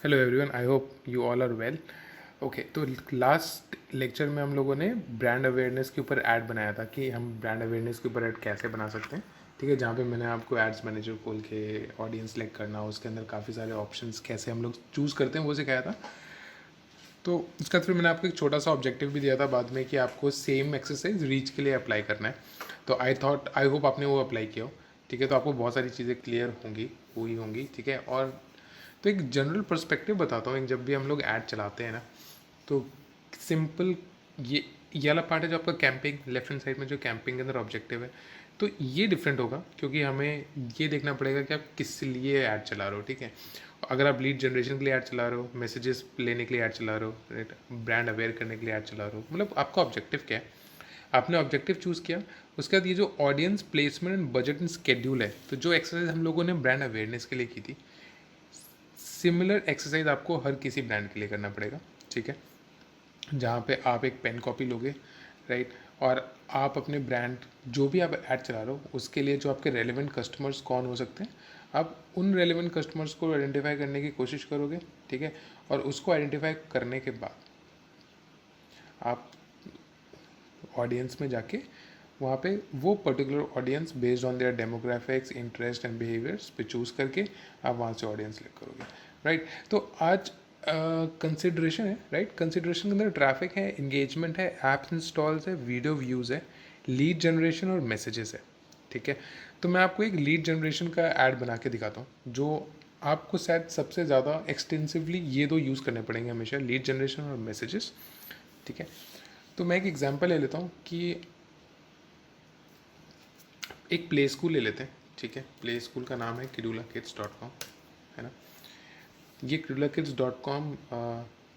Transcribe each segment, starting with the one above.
Hello everyone, I hope you all are well. Okay, तो last lecture में हम लोगों ने ब्रांड अवेयरनेस के ऊपर ऐड बनाया था कि हम ब्रांड अवेयरनेस के ऊपर ऐड कैसे बना सकते हैं। ठीक है, जहाँ पे मैंने आपको एड्स मैनेजर खोल के ऑडियंस सेलेक्ट करना, उसके अंदर काफ़ी सारे ऑप्शंस कैसे हम लोग चूज़ करते हैं वो सिखाया था। तो उसका फिर मैंने आपको एक छोटा सा ऑब्जेक्टिव भी दिया था बाद में कि आपको सेम एक्सरसाइज रीच के लिए अप्लाई करना है। तो आई होप आपने वो अप्लाई किया हो। ठीक है, तो आपको बहुत सारी चीज़ें क्लियर हुई होंगी। ठीक है, और तो एक जनरल पर्सपेक्टिव बताता हूँ। एक जब भी हम लोग ऐड चलाते हैं ना, तो सिंपल ये वाला पार्ट है जो आपका कैंपिंग, लेफ्ट हैंड साइड में जो कैंपिंग के अंदर ऑब्जेक्टिव है, तो ये डिफरेंट होगा क्योंकि हमें ये देखना पड़ेगा कि आप किस लिए ऐड चला रहे हो। ठीक है, अगर आप लीड जनरेशन के लिए ऐड चला रहे हो, मैसेजेस लेने के लिए ऐड चला रहे हो, राइट, ब्रांड अवेयर करने के लिए ऐड चला रहे हो, मतलब आपका ऑब्जेक्टिव क्या है, आपने ऑब्जेक्टिव चूज़ किया। उसके बाद ये जो audience placement and budget and schedule है, तो जो एक्सरसाइज हम लोगों ने ब्रांड अवेयरनेस के लिए की थी, सिमिलर एक्सरसाइज आपको हर किसी ब्रांड के लिए करना पड़ेगा। ठीक है, जहाँ पे आप एक पेन कॉपी लोगे, राइट, और आप अपने ब्रांड जो भी आप ऐड चला रहे हो उसके लिए जो आपके रेलेवेंट कस्टमर्स कौन हो सकते हैं, आप उन रेलेवेंट कस्टमर्स को आइडेंटिफाई करने की कोशिश करोगे। ठीक है, और उसको आइडेंटिफाई करने के बाद आप ऑडियंस में जाके वहाँ पे वो particular audience based on their demographics, interest and behaviours पे चूज़ करके आप वहाँ से ऑडियंस सेलेक्ट करोगे। राइट, तो आज कंसिड्रेशन है, राइट, कंसिड्रेशन के अंदर ट्रैफिक है, इंगेजमेंट है, ऐप्स इंस्टॉल्स है, वीडियो व्यूज़ है, लीड जनरेशन और मैसेजेस है। ठीक है, तो मैं आपको एक लीड जनरेशन का ऐड बना के दिखाता हूँ जो आपको शायद सबसे ज़्यादा एक्सटेंसिवली ये दो यूज़ करने पड़ेंगे हमेशा, लीड जनरेशन और मैसेजेस। ठीक है, तो मैं एक एग्जांपल ले लेता हूँ कि एक प्ले स्कूल ले लेते हैं। ठीक है, प्ले स्कूल का नाम है kidulakids.com, है ना। ये kidulakids.com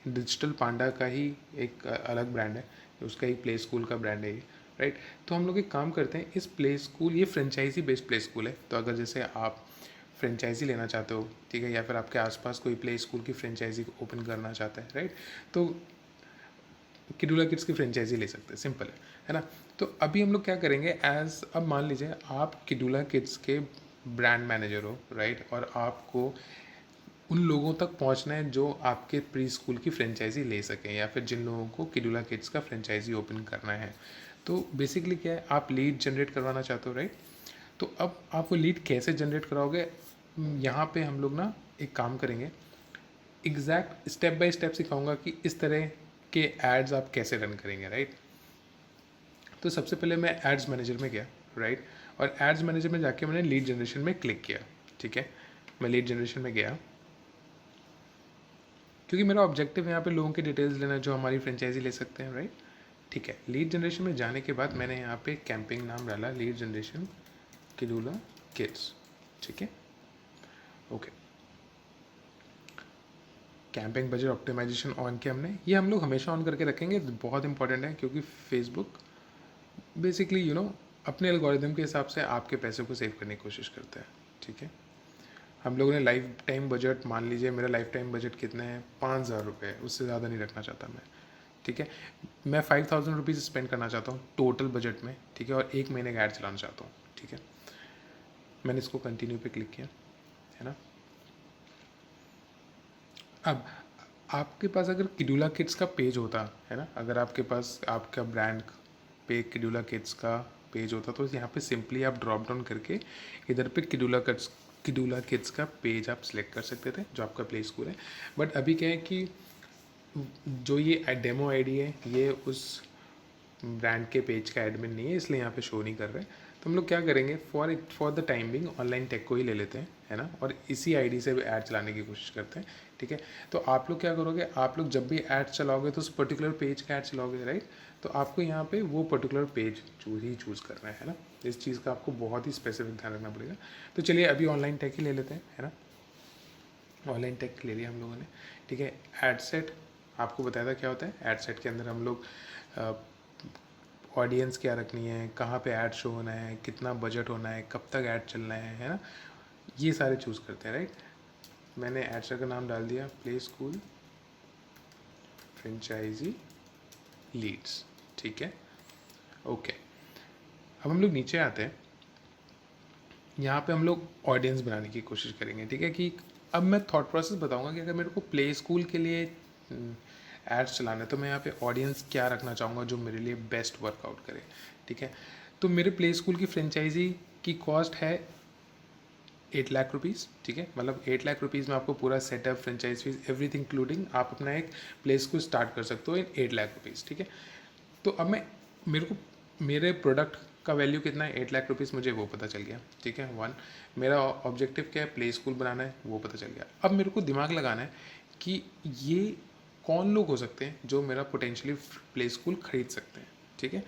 डिजिटल पांडा का ही एक अलग ब्रांड है, उसका ही प्ले स्कूल का ब्रांड है ये, राइट। तो हम लोग एक काम करते हैं, इस प्ले स्कूल, ये फ्रेंचाइजी बेस्ड प्ले स्कूल है, तो अगर जैसे आप फ्रेंचाइजी लेना चाहते हो, ठीक है, या फिर आपके आसपास कोई प्ले स्कूल की फ्रेंचाइजी ओपन करना चाहता है, राइट, तो किडुला किड्स की फ्रेंचाइजी ले सकते हैं, सिंपल है ना। तो अभी हम लोग क्या करेंगे, अब मान लीजिए आप किडुला किड्स के ब्रांड मैनेजर हो, राइट, और आपको उन लोगों तक पहुंचना है जो आपके प्री स्कूल की फ्रेंचाइजी ले सकें, या फिर जिन लोगों को किडुला किड्स का फ्रेंचाइजी ओपन करना है। तो बेसिकली क्या है, आप लीड जनरेट करवाना चाहते हो, राइट। तो अब आप वो लीड कैसे जनरेट कराओगे, यहाँ पे हम लोग ना एक काम करेंगे, एग्जैक्ट स्टेप बाय स्टेप सिखाऊंगा कि इस तरह के एड्स आप कैसे रन करेंगे, राइट। तो सबसे पहले मैं एड्स मैनेजर में गया, राइट, और एड्स मैनेजर में जाके मैंने लीड जनरेशन में क्लिक किया। ठीक है, मैं लीड जनरेशन में गया क्योंकि मेरा ऑब्जेक्टिव यहाँ पे लोगों की डिटेल्स लेना जो हमारी फ्रेंचाइजी ले सकते हैं, राइट। ठीक है, लीड जनरेशन में जाने के बाद मैंने यहाँ पे कैंपिंग नाम डाला, लीड जनरेशन किडुला किड्स। ठीक है, okay, campaign budget optimisation on किया हमने, ये हम लोग हमेशा ऑन करके रखेंगे, बहुत इंपॉर्टेंट है क्योंकि फेसबुक बेसिकली अपने एल्गोरिदम के हिसाब से आपके पैसे को सेव करने की कोशिश करता है। ठीक है, हम लोगों ने लाइफ टाइम बजट, मान लीजिए मेरा लाइफ टाइम बजट कितना है, 5,000 रुपये, उससे ज़्यादा नहीं रखना चाहता मैं। ठीक है, मैं 5,000 रुपीज़ स्पेंड करना चाहता हूँ टोटल बजट में। ठीक है, और 1 महीने का ऐड चलाना चाहता हूँ। ठीक है, मैंने इसको कंटिन्यू पे क्लिक किया, है ना। अब आपके पास अगर किडुला किड्स का पेज होता है ना, अगर आपके पास आपका ब्रांड पे किडुला किड्स का पेज होता, तो यहाँ पे सिंपली आप ड्रॉप डाउन करके इधर पे किडुला किड्स का पेज आप सिलेक्ट कर सकते थे जो आपका प्ले स्कूल है। बट अभी क्या है कि जो ये डेमो आईडी है ये उस ब्रांड के पेज का एडमिन नहीं है, इसलिए यहाँ पे शो नहीं कर रहे। तो हम लोग क्या करेंगे, for the time being online tech को ही ले लेते हैं, है ना, और इसी आईडी से ऐड चलाने की कोशिश करते हैं। ठीक है, तो आप लोग क्या करोगे, आप लोग जब भी ऐड चलाओगे तो उस पर्टिकुलर पेज का ऐड चलाओगे, राइट। तो आपको यहाँ पे वो पर्टिकुलर पेज चूज़ करना है ना। इस चीज़ का आपको बहुत ही स्पेसिफिक ध्यान रखना पड़ेगा। तो चलिए अभी ऑनलाइन टेक ही ले लेते हैं, है ना। ऑनलाइन टेक ले लिया हम लोगों ने। ठीक है, एड सेट आपको बताया था क्या होता है। एड सेट के अंदर हम लोग ऑडियंस क्या रखनी है, कहाँ पे ऐड शो होना है, कितना बजट होना है, कब तक ऐड चलना है ना, ये सारे चूज़ करते हैं, राइट। मैंने ऐड सेट का नाम डाल दिया प्ले स्कूल फ्रेंचाइजी लीड्स। ठीक है, ओके, अब हम लोग नीचे आते हैं, यहाँ पे हम लोग ऑडियंस बनाने की कोशिश करेंगे। ठीक है, कि अब मैं थॉट प्रोसेस बताऊंगा कि अगर मेरे को प्ले स्कूल के लिए एड्स चलाना है तो मैं यहाँ पे ऑडियंस क्या रखना चाहूँगा जो मेरे लिए बेस्ट वर्कआउट करे, ठीक है। तो मेरे प्ले स्कूल की फ्रेंचाइजी की कॉस्ट है 8 लाख रुपीज़, ठीक है। मतलब 8 लाख रुपीज़ में आपको पूरा setup, franchise fees, everything including आप अपना एक प्ले स्कूल स्टार्ट कर सकते हो इन 8 लाख रुपीज़, ठीक है। तो अब मेरे को मेरे प्रोडक्ट का वैल्यू कितना है, 8 लाख रुपीज़, मुझे वो पता चल गया, ठीक है। वन, मेरा ऑब्जेक्टिव क्या है, प्ले स्कूल बनाना है, वो पता चल गया। अब मेरे को दिमाग लगाना है कि ये कौन लोग हो सकते हैं जो मेरा पोटेंशियली प्ले स्कूल खरीद सकते हैं, ठीक है,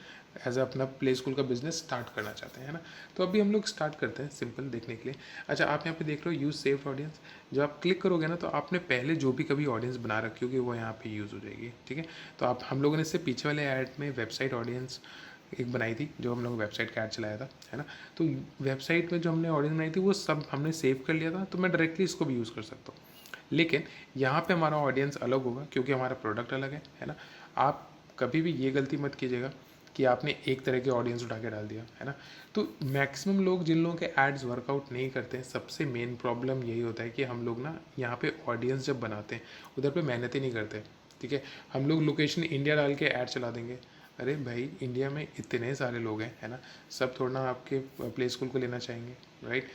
एज अपना प्ले स्कूल का बिजनेस स्टार्ट करना चाहते हैं, है ना। तो अभी हम लोग स्टार्ट करते हैं सिंपल देखने के लिए। अच्छा, आप यहाँ पे देख रहे हो यूज़ सेव्ड ऑडियंस, जब आप क्लिक करोगे ना तो आपने पहले जो भी कभी ऑडियंस बना रखी होगी वो यहाँ पे यूज़ हो जाएगी, ठीक है। तो आप हम लोगों ने इससे पीछे वाले ऐड में वेबसाइट ऑडियंस एक बनाई थी, जो हम लोग वेबसाइट का ऐड चलाया था, है ना। तो वेबसाइट में जो हमने ऑडियंस बनाई थी वो सब हमने सेव कर लिया था, तो मैं डायरेक्टली इसको भी यूज़ कर सकता हूँ। लेकिन यहाँ पे हमारा ऑडियंस अलग होगा क्योंकि हमारा प्रोडक्ट अलग है ना। आप कभी भी ये गलती मत कीजिएगा कि आपने एक तरह के ऑडियंस उठा के डाल दिया, है ना। तो मैक्सिमम लोग जिन लोगों के एड्स वर्कआउट नहीं करते हैं, सबसे मेन प्रॉब्लम यही होता है कि हम लोग ना यहाँ पे ऑडियंस जब बनाते हैं उधर पे मेहनत ही नहीं करते, ठीक है। हम लोग लोकेशन इंडिया डाल के ऐड चला देंगे। अरे भाई, इंडिया में इतने सारे लोग हैं, है ना। सब थोड़ा ना आपके प्ले स्कूल को लेना चाहेंगे, राइट।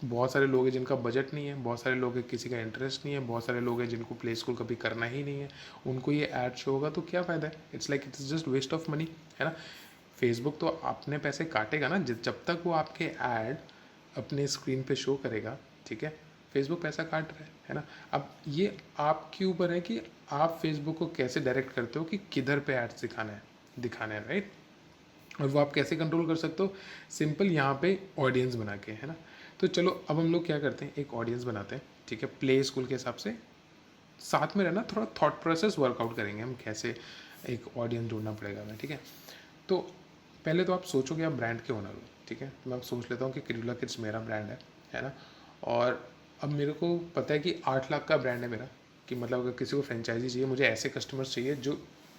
बहुत सारे लोग हैं जिनका बजट नहीं है, बहुत सारे लोग हैं किसी का इंटरेस्ट नहीं है, बहुत सारे लोग हैं जिनको प्ले स्कूल कभी करना ही नहीं है, उनको ये ऐड शो होगा तो क्या फ़ायदा है। It's like it's just waste of money, है ना। फेसबुक तो अपने पैसे काटेगा ना जब तक वो आपके ऐड अपने स्क्रीन पे शो करेगा, ठीक है। फेसबुक पैसा काट रहा है ना। अब ये आपके ऊपर है कि आप फेसबुक को कैसे डायरेक्ट करते हो कि किधर पे एड्स दिखाना है, राइट। और वो आप कैसे कंट्रोल कर सकते हो, सिंपल यहाँ पे ऑडियंस बना के, है ना। तो चलो अब हम लोग क्या करते हैं, एक ऑडियंस बनाते हैं, ठीक है, प्ले स्कूल के हिसाब से। साथ में रहना, थोड़ा थॉट प्रोसेस वर्कआउट करेंगे हम कैसे एक ऑडियंस ढूंढना पड़ेगा हमें, ठीक है। तो पहले तो आप सोचोगे आप ब्रांड के ओनर हो, ठीक है। तो मैं अब सोच लेता हूँ कि क्रियोला किड्स मेरा ब्रांड है ना। और अब मेरे को पता है कि 8 लाख का ब्रांड है मेरा, कि मतलब अगर किसी को फ्रेंचाइजी चाहिए, मुझे ऐसे कस्टमर्स चाहिए जो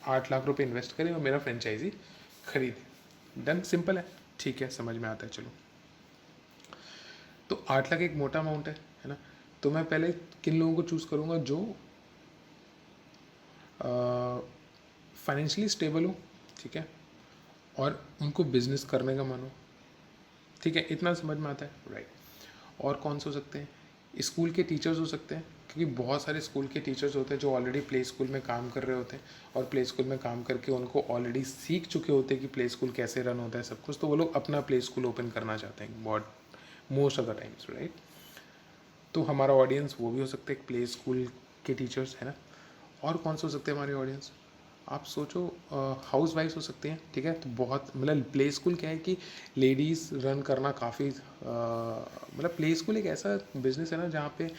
8 लाख रुपए इन्वेस्ट करें और मेरा फ्रेंचाइजी खरीदे। डन, सिंपल है, ठीक है, समझ में आता है। चलो, तो 8 लाख एक मोटा अमाउंट है ना। तो मैं पहले किन लोगों को चूज़ करूँगा जो फाइनेंशियली स्टेबल हो, ठीक है, और उनको बिजनेस करने का मन हो, ठीक है, इतना समझ में आता है, राइट। और कौन से हो सकते हैं, स्कूल के टीचर्स हो सकते हैं, क्योंकि बहुत सारे स्कूल के टीचर्स होते हैं जो ऑलरेडी प्ले स्कूल में काम कर रहे होते हैं और प्ले स्कूल में काम करके उनको ऑलरेडी सीख चुके होते हैं कि प्ले स्कूल कैसे रन होता है सब कुछ, तो वो लोग अपना प्ले स्कूल ओपन करना चाहते हैं बहुत most of the times, right. तो हमारा ऑडियंस वो भी हो सकते हैं प्ले स्कूल के टीचर्स, है ना। और कौन से हो सकते हैं हमारे ऑडियंस, आप सोचो, हाउस वाइफ्स हो सकते हैं, ठीक है। तो बहुत मतलब प्ले स्कूल क्या है कि लेडीज़ रन करना काफ़ी मतलब प्ले स्कूल एक ऐसा बिजनेस है ना जहाँ पे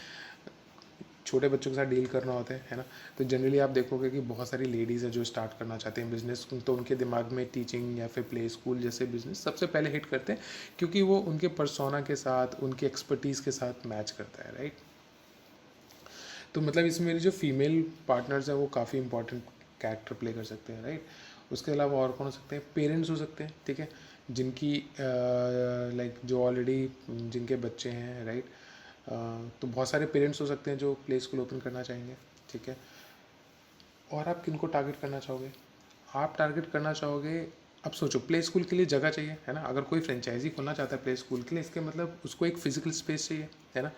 छोटे बच्चों के साथ डील करना होता है ना। तो जनरली आप देखोगे कि बहुत सारी लेडीज़ है जो स्टार्ट करना चाहते हैं बिजनेस, तो उनके दिमाग में टीचिंग या फिर प्ले स्कूल जैसे बिजनेस सबसे पहले हिट करते हैं, क्योंकि वो उनके पर्सोना के साथ, उनके एक्सपर्टीज़ के साथ मैच करता है, राइट। तो मतलब इसमें मेरी जो फीमेल पार्टनर्स हैं वो काफ़ी इंपॉर्टेंट कैरेक्टर प्ले कर सकते हैं, राइट। उसके अलावा और कौन हो सकते हैं, पेरेंट्स हो सकते हैं, ठीक है, जिनकी लाइक जो ऑलरेडी जिनके बच्चे हैं, राइट। तो बहुत सारे पेरेंट्स हो सकते हैं जो प्ले स्कूल ओपन करना चाहेंगे, ठीक है। और आप किन को टारगेट करना चाहोगे, आप टारगेट करना चाहोगे, अब सोचो प्ले स्कूल के लिए जगह चाहिए, है ना। अगर कोई फ्रेंचाइजी खोलना चाहता है प्ले स्कूल के लिए, इसके मतलब उसको एक फ़िज़िकल स्पेस चाहिए, है ना।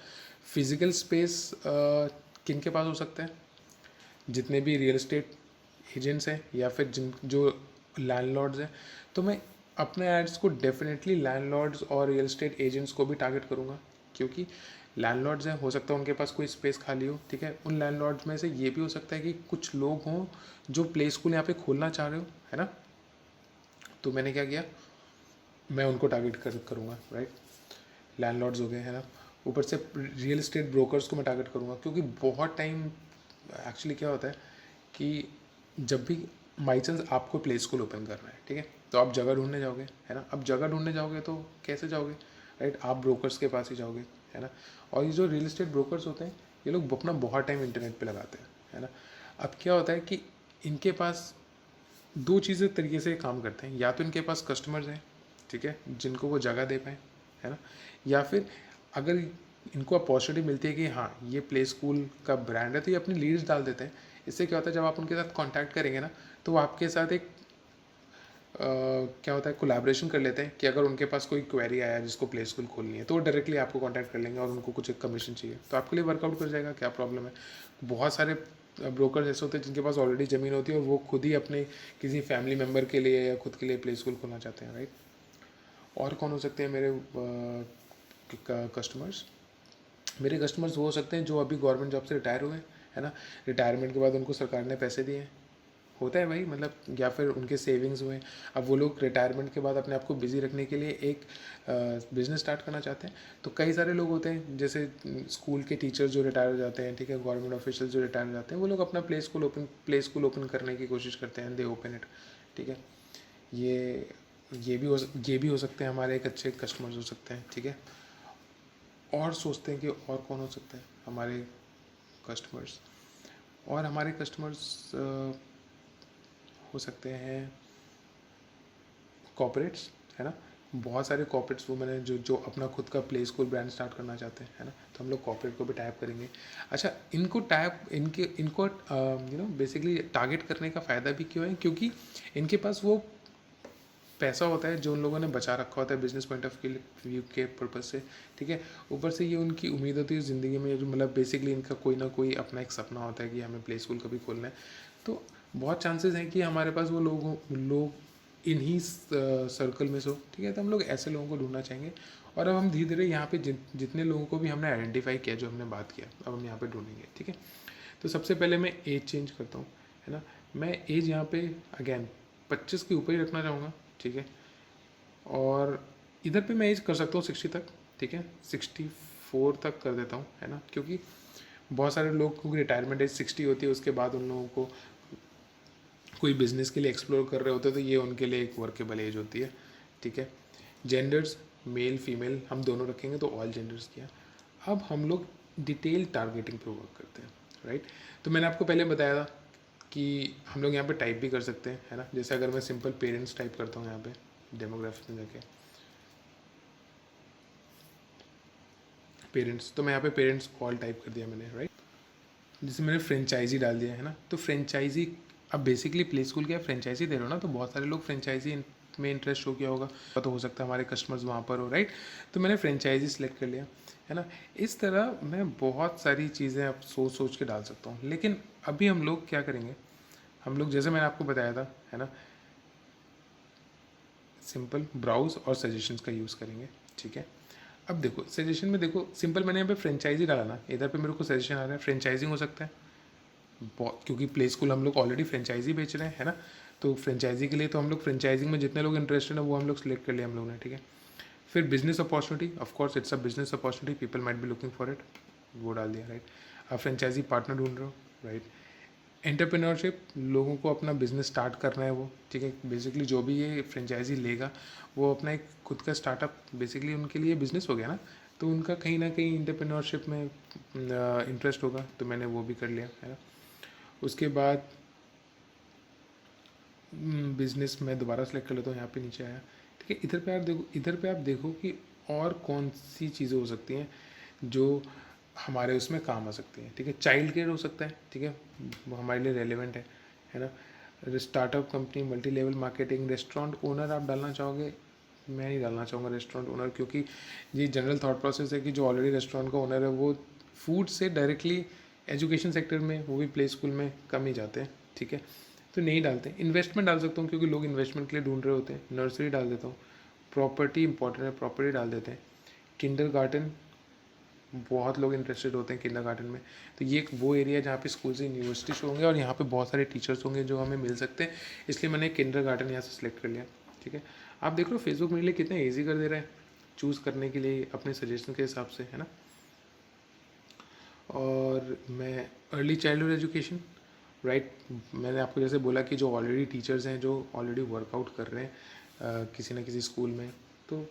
फिज़िकल स्पेस किन के पास हो सकते हैं, जितने भी रियल एस्टेट एजेंट्स हैं या फिर जिन जो लैंडलॉर्ड्स हैं। तो मैं अपने एड्स को डेफिनेटली लैंडलॉर्ड्स और रियल एस्टेट एजेंट्स को भी टारगेट करूँगा, क्योंकि लैंडलॉर्ड्स हैं, हो सकता है उनके पास कोई स्पेस खाली हो, ठीक है। उन लैंडलॉर्ड्स में से ये भी हो सकता है कि कुछ लोग हों जो प्ले स्कूल यहाँ पे खोलना चाह रहे हो, है ना। तो मैंने क्या किया, मैं उनको टारगेट करूँगा, राइट। लैंडलॉर्ड्स हो गए, है ना। ऊपर से रियल एस्टेट ब्रोकर्स को मैं टारगेट करूँगा, क्योंकि बहुत टाइम एक्चुअली क्या होता है कि जब भी बाई चांस आपको प्ले स्कूल ओपन करना है, ठीक है, तो आप जगह ढूंढने जाओगे, है ना। अब जगह ढूंढने जाओगे तो कैसे जाओगे, राइट, आप ब्रोकर्स के पास ही जाओगे, है ना। और ये जो रियल एस्टेट ब्रोकर्स होते हैं ये लोग अपना बहुत टाइम इंटरनेट पे लगाते हैं, है ना। अब क्या होता है कि इनके पास दो चीज़ें तरीके से काम करते हैं, या तो इनके पास कस्टमर्स हैं, ठीक है, जिनको वो जगह दे पाएँ, है ना। या फिर अगर इनको अपॉर्चुनिटी मिलती है कि हाँ ये प्ले स्कूल का ब्रांड है, तो ये अपनी लीड्स डाल देते हैं। इससे क्या होता है, जब आप उनके साथ कांटेक्ट करेंगे ना, तो वो आपके साथ एक क्या होता है, कोलैबोरेशन कर लेते हैं कि अगर उनके पास कोई क्वेरी आया जिसको प्ले स्कूल खोलनी है, तो वो डायरेक्टली आपको कांटेक्ट कर लेंगे और उनको कुछ एक कमीशन चाहिए तो आपके लिए वर्कआउट कर जाएगा, क्या प्रॉब्लम है। बहुत सारे ब्रोकर्स ऐसे होते हैं जिनके पास ऑलरेडी ज़मीन होती है और वो खुद ही अपने किसी फैमिली मेम्बर के लिए या खुद के लिए प्ले स्कूल खोलना चाहते हैं, राइट। और कौन हो सकते हैं मेरे कस्टमर्स? मेरे कस्टमर्स वो हो सकते हैं जो अभी गवर्नमेंट जॉब से रिटायर हुए हैं, है ना। रिटायरमेंट के बाद उनको सरकार ने पैसे दिए हैं, होता है भाई, मतलब, या फिर उनके सेविंग्स हुए। अब वो लोग रिटायरमेंट के बाद अपने आप को बिजी रखने के लिए एक बिजनेस स्टार्ट करना चाहते हैं। तो कई सारे लोग होते हैं, जैसे स्कूल के टीचर्स जो रिटायर हो जाते हैं, ठीक है, गवर्नमेंट ऑफिशियल जो रिटायर हो जाते हैं, वो लोग अपना प्ले स्कूल ओपन करने की कोशिश करते हैं, दे ओपन इट, ठीक है। ये ये भी हो सकते हैं, हमारे एक अच्छे कस्टमर्स हो सकते हैं, ठीक है। और सोचते हैं कि और कौन हो सकते हैं हमारे कस्टमर्स। और हमारे कस्टमर्स हो सकते हैं कॉर्पोरेट्स, है ना। बहुत सारे कॉर्पोरेट्स वो मैंने जो अपना खुद का प्ले स्कूल ब्रांड स्टार्ट करना चाहते हैं, है ना। तो हम लोग कॉर्पोरेट को भी टाइप करेंगे। अच्छा, इनको बेसिकली टारगेट करने का फ़ायदा भी क्यों है, क्योंकि इनके पास वो पैसा होता है जो उन लोगों ने बचा रखा होता है बिजनेस पॉइंट ऑफ व्यू के पर्पज़ से, ठीक है। ऊपर से ये उनकी उम्मीद होती है ज़िंदगी में, जो मतलब बेसिकली इनका कोई ना कोई अपना एक सपना होता है कि हमें प्ले स्कूल कभी खोलना है। तो बहुत चांसेस हैं कि हमारे पास वो लोग इन्हीं सर्कल में से हो, ठीक है। तो हम लोग ऐसे लोगों को ढूंढना चाहेंगे। और अब हम धीरे धीरे यहाँ पे जितने लोगों को भी हमने आइडेंटिफाई किया, जो हमने बात किया, अब हम यहाँ पे ढूंढेंगे, ठीक है। तो सबसे पहले मैं एज चेंज करता हूँ, है ना। मैं एज यहाँ पे अगेन 25 के ऊपर ही रखना चाहूँगा, ठीक है। और इधर पे मैं एज कर सकता हूँ 60 तक, ठीक है, 64 तक कर देता हूँ, है ना। क्योंकि बहुत सारे लोग को रिटायरमेंट एज 60 होती है, उसके बाद उन लोगों को कोई बिजनेस के लिए एक्सप्लोर कर रहे होते हैं, तो ये उनके लिए एक वर्केबल एज होती है, ठीक है। जेंडर्स मेल फीमेल हम दोनों रखेंगे, तो ऑल जेंडर्स किया। अब हम लोग डिटेल टारगेटिंग पे वर्क करते हैं, राइट। तो मैंने आपको पहले बताया था कि हम लोग यहाँ पे टाइप भी कर सकते हैं, है ना। जैसे अगर मैं सिंपल पेरेंट्स टाइप करता हूँ यहाँ पे डेमोग्राफिक में जाके पेरेंट्स, तो मैं यहाँ पे पेरेंट्स ऑल टाइप कर दिया मैंने, राइट। जैसे मैंने फ्रेंचाइजी डाल दिया, है ना। तो फ्रेंचाइजी, अब बेसिकली प्ले स्कूल क्या फ्रेंचाइजी दे रहे हो ना, तो बहुत सारे लोग फ्रेंचाइजी में इंटरेस्ट हो गया होगा, तो हो सकता है हमारे कस्टमर्स वहाँ पर हो, राइट। तो मैंने फ्रेंचाइजी सेलेक्ट कर लिया, है ना। इस तरह मैं बहुत सारी चीज़ें अब सोच सोच के डाल सकता हूँ। लेकिन अभी हम लोग क्या करेंगे, हम लोग जैसे मैंने आपको बताया था, है ना, सिंपल ब्राउज और सजेशंस का यूज़ करेंगे, ठीक है। अब देखो सजेशन में, देखो सिंपल मैंने यहाँ पे फ्रेंचाइजी डाला ना, इधर पे मेरे को सजेशन आ रहा है फ्रेंचाइजिंग हो सकता है, क्योंकि प्ले स्कूल हम लोग ऑलरेडी फ्रेंचाइजी बेच रहे हैं, है ना। तो फ्रेंचाइजी के लिए तो हम लोग फ्रेंचाइजिंग में जितने लोग इंटरेस्टेड हैं वो हम लोग सिलेक्ट कर लिया हम लोगों ने, ठीक है। फिर business opportunity, of course it's a business opportunity, people might be looking for it, वो डाल दिया, राइट। आप फ्रेंचाइजी पार्टनर ढूंढ रहे हो, राइट। एंटरप्रेन्योरशिप, लोगों को अपना बिजनेस स्टार्ट करना है वो, ठीक है। बेसिकली जो भी ये फ्रेंचाइजी लेगा वो अपना एक खुद का स्टार्टअप, बेसिकली उनके लिए बिजनेस हो गया ना, तो उनका कहीं ना कहीं एंटरप्रेन्योरशिप में इंटरेस्ट होगा, तो मैंने वो भी कर लिया, है ना। उसके बाद बिजनेस मैं दोबारा सेलेक्ट कर लेता हूँ, यहाँ पे नीचे आया, ठीक है। इधर पे आप देखो कि और कौन सी चीज़ें हो सकती हैं जो हमारे उसमें काम आ सकती हैं, ठीक है। चाइल्ड केयर हो सकता है, ठीक है, वो हमारे लिए रेलिवेंट है ना। Startup company, multi level marketing, restaurant owner आप डालना चाहोगे, मैं नहीं डालना चाहूँगा रेस्टोरेंट ओनर, क्योंकि ये जनरल थॉट प्रोसेस है कि जो ऑलरेडी रेस्टोरेंट का ओनर है वो फूड से डायरेक्टली एजुकेशन सेक्टर में, वो भी प्ले स्कूल में, कम ही जाते हैं, ठीक है। तो नहीं डालते। इन्वेस्टमेंट डाल सकता हूँ क्योंकि लोग इन्वेस्टमेंट के लिए ढूंढ रहे होते हैं, नर्सरी डाल देता हूँ। प्रॉपर्टी इंपॉर्टेंट है, प्रॉपर्टी डाल देते हैं। किंडर गार्डन, बहुत लोग इंटरेस्टेड होते हैं किंडर गार्डन में, तो ये एक वो एरिया है जहाँ पे स्कूल से यूनिवर्सिटीज होंगे और यहाँ पे बहुत सारे टीचर्स होंगे जो हमें मिल सकते हैं, इसलिए मैंने किंडर गार्डन यहाँ से सिलेक्ट कर लिया, ठीक है। आप देख लो फेसबुक मेरे लिए कितना ईजी कर दे रहा है चूज़ करने के लिए अपने सजेशन के हिसाब से, है ना। और मैं अर्ली चाइल्डहुड एजुकेशन, राइट, मैंने आपको जैसे बोला कि जो ऑलरेडी टीचर्स हैं जो ऑलरेडी वर्कआउट कर रहे हैं किसी ना किसी स्कूल में, तो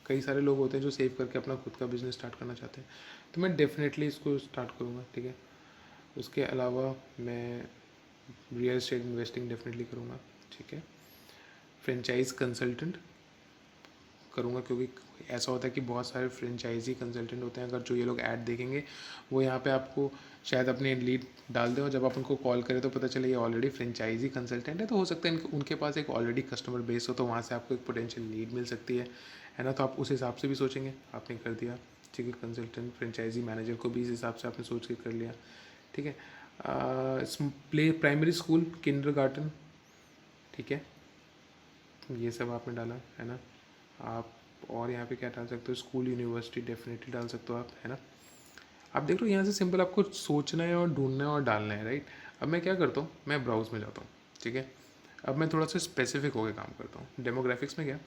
कई सारे लोग होते हैं जो सेव करके अपना खुद का बिजनेस स्टार्ट करना चाहते हैं, तो मैं डेफिनेटली इसको स्टार्ट करूँगा, ठीक है। उसके अलावा मैं रियल एस्टेट इन्वेस्टिंग डेफिनेटली करूँगा, ठीक है। फ्रेंचाइज कंसल्टेंट करूँगा, क्योंकि ऐसा होता है कि बहुत सारे फ्रेंचाइजी कंसल्टेंट होते हैं, अगर जो ये लोग ऐड देखेंगे वो यहाँ पे आपको शायद अपनी लीड डाल दें, और जब आप उनको कॉल करें तो पता चले ये ऑलरेडी फ्रेंचाइजी कंसल्टेंट है, तो हो सकता है उनके पास एक ऑलरेडी कस्टमर बेस हो, तो वहाँ से आपको एक पोटेंशियल लीड मिल सकती है ना। तो आप उस हिसाब से भी सोचेंगे, आपने कर दिया, ठीक है। कंसल्टेंट फ्रेंचाइजी मैनेजर को भी इस हिसाब से आपने सोच के कर लिया, ठीक है। प्ले प्राइमरी स्कूल, किंडरगार्टन, ठीक है, ये सब आपने डाला है ना। आप और यहाँ पे क्या डाल सकते हो, स्कूल यूनिवर्सिटी डेफिनेटली डाल सकते हो आप, है ना। आप देख लो यहाँ से सिंपल आपको सोचना है और ढूंढना है और डालना है, राइट। अब मैं क्या करता हूँ, मैं ब्राउज में जाता हूँ, ठीक है। अब मैं थोड़ा सा स्पेसिफिक होकर काम करता हूँ। डेमोग्राफिक्स में गया,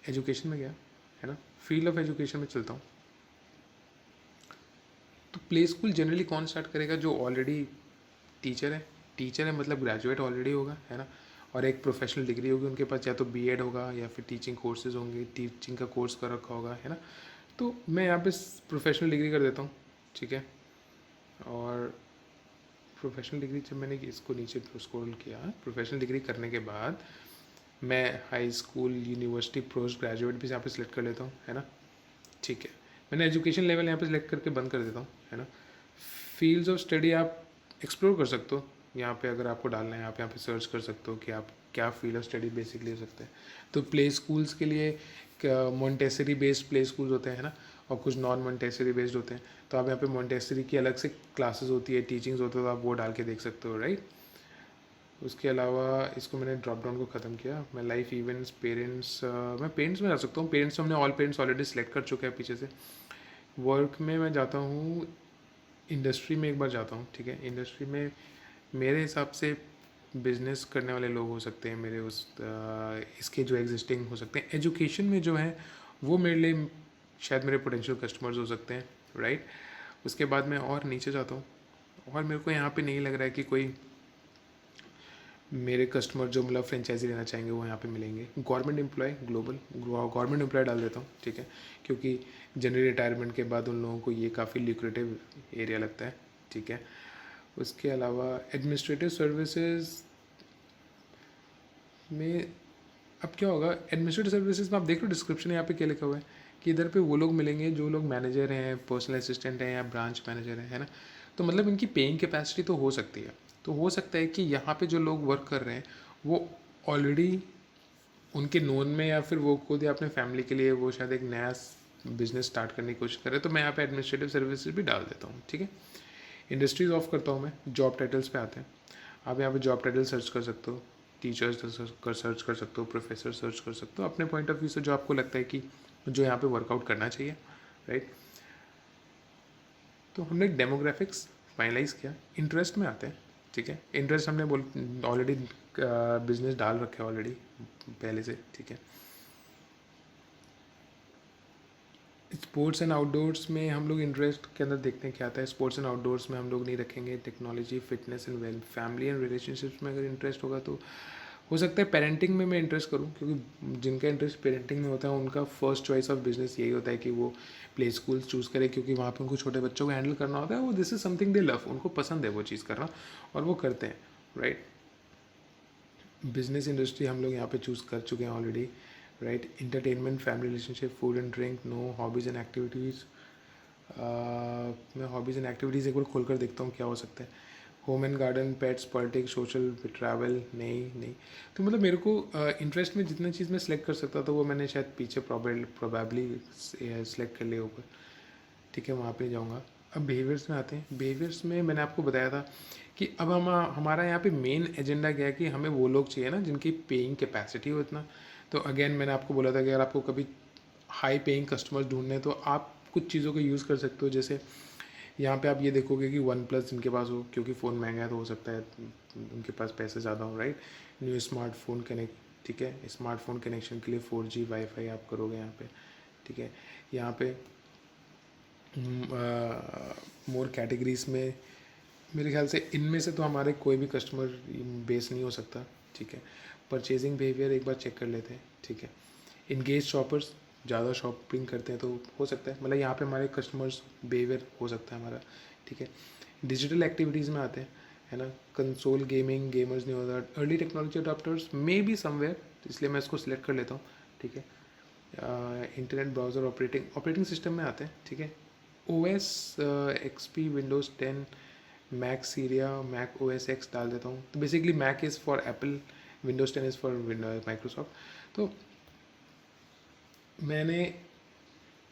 एजुकेशन में गया, है ना, फील्ड ऑफ एजुकेशन में चलता हूँ। तो प्ले स्कूल जनरली कौन स्टार्ट करेगा, जो ऑलरेडी टीचर है मतलब ग्रेजुएट ऑलरेडी होगा, है ना, और एक प्रोफेशनल डिग्री होगी उनके पास, या तो बीएड होगा या फिर टीचिंग कोर्सेज होंगे, टीचिंग का कोर्स कर रखा होगा, है ना। तो मैं यहाँ पे प्रोफेशनल डिग्री कर देता हूँ, ठीक है। और प्रोफेशनल डिग्री जब मैंने इसको नीचे स्क्रॉल किया, प्रोफेशनल डिग्री करने के बाद मैं high school, university, post graduate भी यहाँ पे सिलेक्ट कर लेता हूँ, है ना, ठीक है। मैंने एजुकेशन लेवल यहाँ पे सिलेक्ट करके बंद कर देता हूँ, है ना। फील्ड्स ऑफ स्टडी आप एक्सप्लोर कर सकते हो यहाँ पे, अगर आपको डालना है आप यहाँ पे सर्च कर सकते हो कि आप क्या फील्ड ऑफ स्टडी बेसिकली हो सकते हैं। तो प्ले स्कूल्स के लिए मोंटेसरी बेस्ड प्ले स्कूल्स होते हैं ना, और कुछ नॉन मोंटेसरी बेस्ड होते हैं। तो आप यहाँ पे मोंटेसरी की अलग से क्लासेस होती है, टीचिंग्स होते हैं, तो आप वो डाल के देख सकते हो, राइट। उसके अलावा इसको मैंने ड्रॉप डाउन को ख़त्म किया। मैं लाइफ इवेंट्स, पेरेंट्स, मैं पेरेंट्स में जा सकता हूँ। पेरेंट्स में हमने ऑल पेरेंट्स ऑलरेडी सेलेक्ट कर चुके हैं पीछे से। वर्क में मैं जाता हूँ, इंडस्ट्री में एक बार जाता हूँ, ठीक है। इंडस्ट्री में मेरे हिसाब से बिजनेस करने वाले लोग हो सकते हैं मेरे इसके जो एग्जिस्टिंग हो सकते हैं। एजुकेशन में जो है वो मेरे लिए शायद मेरे पोटेंशियल कस्टमर्स हो सकते हैं, राइट। उसके बाद मैं और नीचे जाता हूँ, और मेरे को यहाँ पे नहीं लग रहा है कि कोई मेरे कस्टमर जो मतलब फ्रेंचाइजी लेना चाहेंगे वो यहाँ पे मिलेंगे। Government employ, global government employ डाल देता हूँ, ठीक है, क्योंकि जनरल रिटायरमेंट के बाद उन लोगों को ये काफ़ी ल्यूक्रेटिव एरिया लगता है, ठीक है। उसके अलावा एडमिनिस्ट्रेटिव सर्विसेज में अब क्या होगा, एडमिनिस्ट्रेटिव सर्विसेज में आप देख लो डिस्क्रिप्शन यहाँ पे क्या लिखा हुआ है कि इधर पे वो लोग मिलेंगे जो लोग मैनेजर हैं, पर्सनल असिस्टेंट हैं या ब्रांच मैनेजर हैं, है ना। तो मतलब इनकी पेइंग कैपेसिटी तो हो सकती है। तो हो सकता है कि यहाँ पे जो लोग वर्क कर रहे हैं वो ऑलरेडी उनके नोन में, या फिर वो खुद या अपने फैमिली के लिए वो शायद एक नया बिजनेस स्टार्ट करने की कोशिश कर रहे हैं। तो मैं यहाँ पे एडमिनिस्ट्रेटिव सर्विसेज भी डाल देता हूँ, ठीक है। इंडस्ट्रीज ऑफ करता हूँ मैं, जॉब टाइटल्स पे आते हैं। आप यहाँ पे जॉब टाइटल सर्च कर सकते हो, टीचर्स सर्च कर सकते हो, प्रोफेसर सर्च कर सकते हो, अपने पॉइंट ऑफ व्यू से जो आपको लगता है कि जो यहाँ पे वर्कआउट करना चाहिए, राइट। तो हमने डेमोग्राफिक्स फाइनलाइज किया। इंटरेस्ट में आते हैं, ठीक है। इंटरेस्ट हमने ऑलरेडी बिजनेस डाल रखे है ऑलरेडी पहले से, ठीक है। स्पोर्ट्स एंड आउटडोर्स में हम लोग इंटरेस्ट के अंदर देखते हैं क्या आता है। स्पोर्ट्स एंड आउटडोर्स में हम लोग नहीं रखेंगे। Technology, fitness and well, family and relationships में अगर इंटरेस्ट होगा तो हो सकता है पेरेंटिंग में मैं इंटरेस्ट करूं, क्योंकि जिनका इंटरेस्ट पेरेंटिंग में होता है उनका फर्स्ट चॉइस ऑफ बिजनेस यही होता है कि वो प्ले स्कूल्स चूज़ करें, क्योंकि वहाँ पे उनको छोटे बच्चों को हैंडल करना होता है। वो this is something they love, उनको पसंद है वो चीज़ करना और वो करते हैं, राइट। बिजनेस इंडस्ट्री हम लोग यहाँ पे चूज़ कर चुके हैं already, right. Entertainment, family relationship, food and drink, no. Hobbies and activities, मैं हॉबीज़ एंड एक्टिविटीज़ एक बार खोल कर देखता हूँ क्या हो सकता है। Home and garden, pets, politics, social, travel, नहीं। तो मतलब मेरे को इंटरेस्ट में जितना चीज़ मैं सिलेक्ट कर सकता था वो मैंने शायद पीछे प्रोबेबली सिलेक्ट कर लिया ऊपर, ठीक है, वहाँ पे जाऊँगा। अब बिहेवियर्स में आते हैं। बिहेवियर्स में मैंने आपको बताया था कि अब हमारा यहाँ पे मेन एजेंडा क्या है कि हमें वो लोग चाहिए ना जिनकी पेइंग कैपेसिटी हो इतना। तो अगेन मैंने आपको बोला था कि अगर आपको कभी हाई पेइंग कस्टमर्स ढूंढने हैं तो आप कुछ चीज़ों को यूज़ कर सकते हो। जैसे यहाँ पे आप ये देखोगे कि वन प्लस जिनके पास हो, क्योंकि फ़ोन महंगा है तो हो सकता है उनके पास पैसे ज़्यादा हो, राइट। न्यू स्मार्टफोन कनेक्ट, ठीक है, स्मार्टफोन कनेक्शन के लिए 4G वाईफाई आप करोगे यहाँ पे, ठीक है। यहाँ पे मोर कैटेगरीज में मेरे ख्याल से इनमें से तो हमारे कोई भी कस्टमर बेस नहीं हो सकता, ठीक है। परचेजिंग बिहेवियर एक बार चेक कर लेते हैं, ठीक है। इंगेज शॉपर्स, ज़्यादा शॉपिंग करते हैं तो हो सकता है, मतलब यहाँ पे हमारे कस्टमर्स बिहेवियर हो सकता है हमारा, ठीक है। डिजिटल एक्टिविटीज़ में आते हैं, है ना। कंसोल गेमिंग, गेमर्स नहीं होता। Early technology adopters may be somewhere, इसलिए मैं इसको सिलेक्ट कर लेता हूँ, ठीक है। इंटरनेट ब्राउज़र ऑपरेटिंग सिस्टम में आते हैं, ठीक है। OS XP, Windows 10, Mac Sierra, Mac OS X डाल देता हूँ। तो basically Mac is for Apple, Windows 10 is for Microsoft. तो मैंने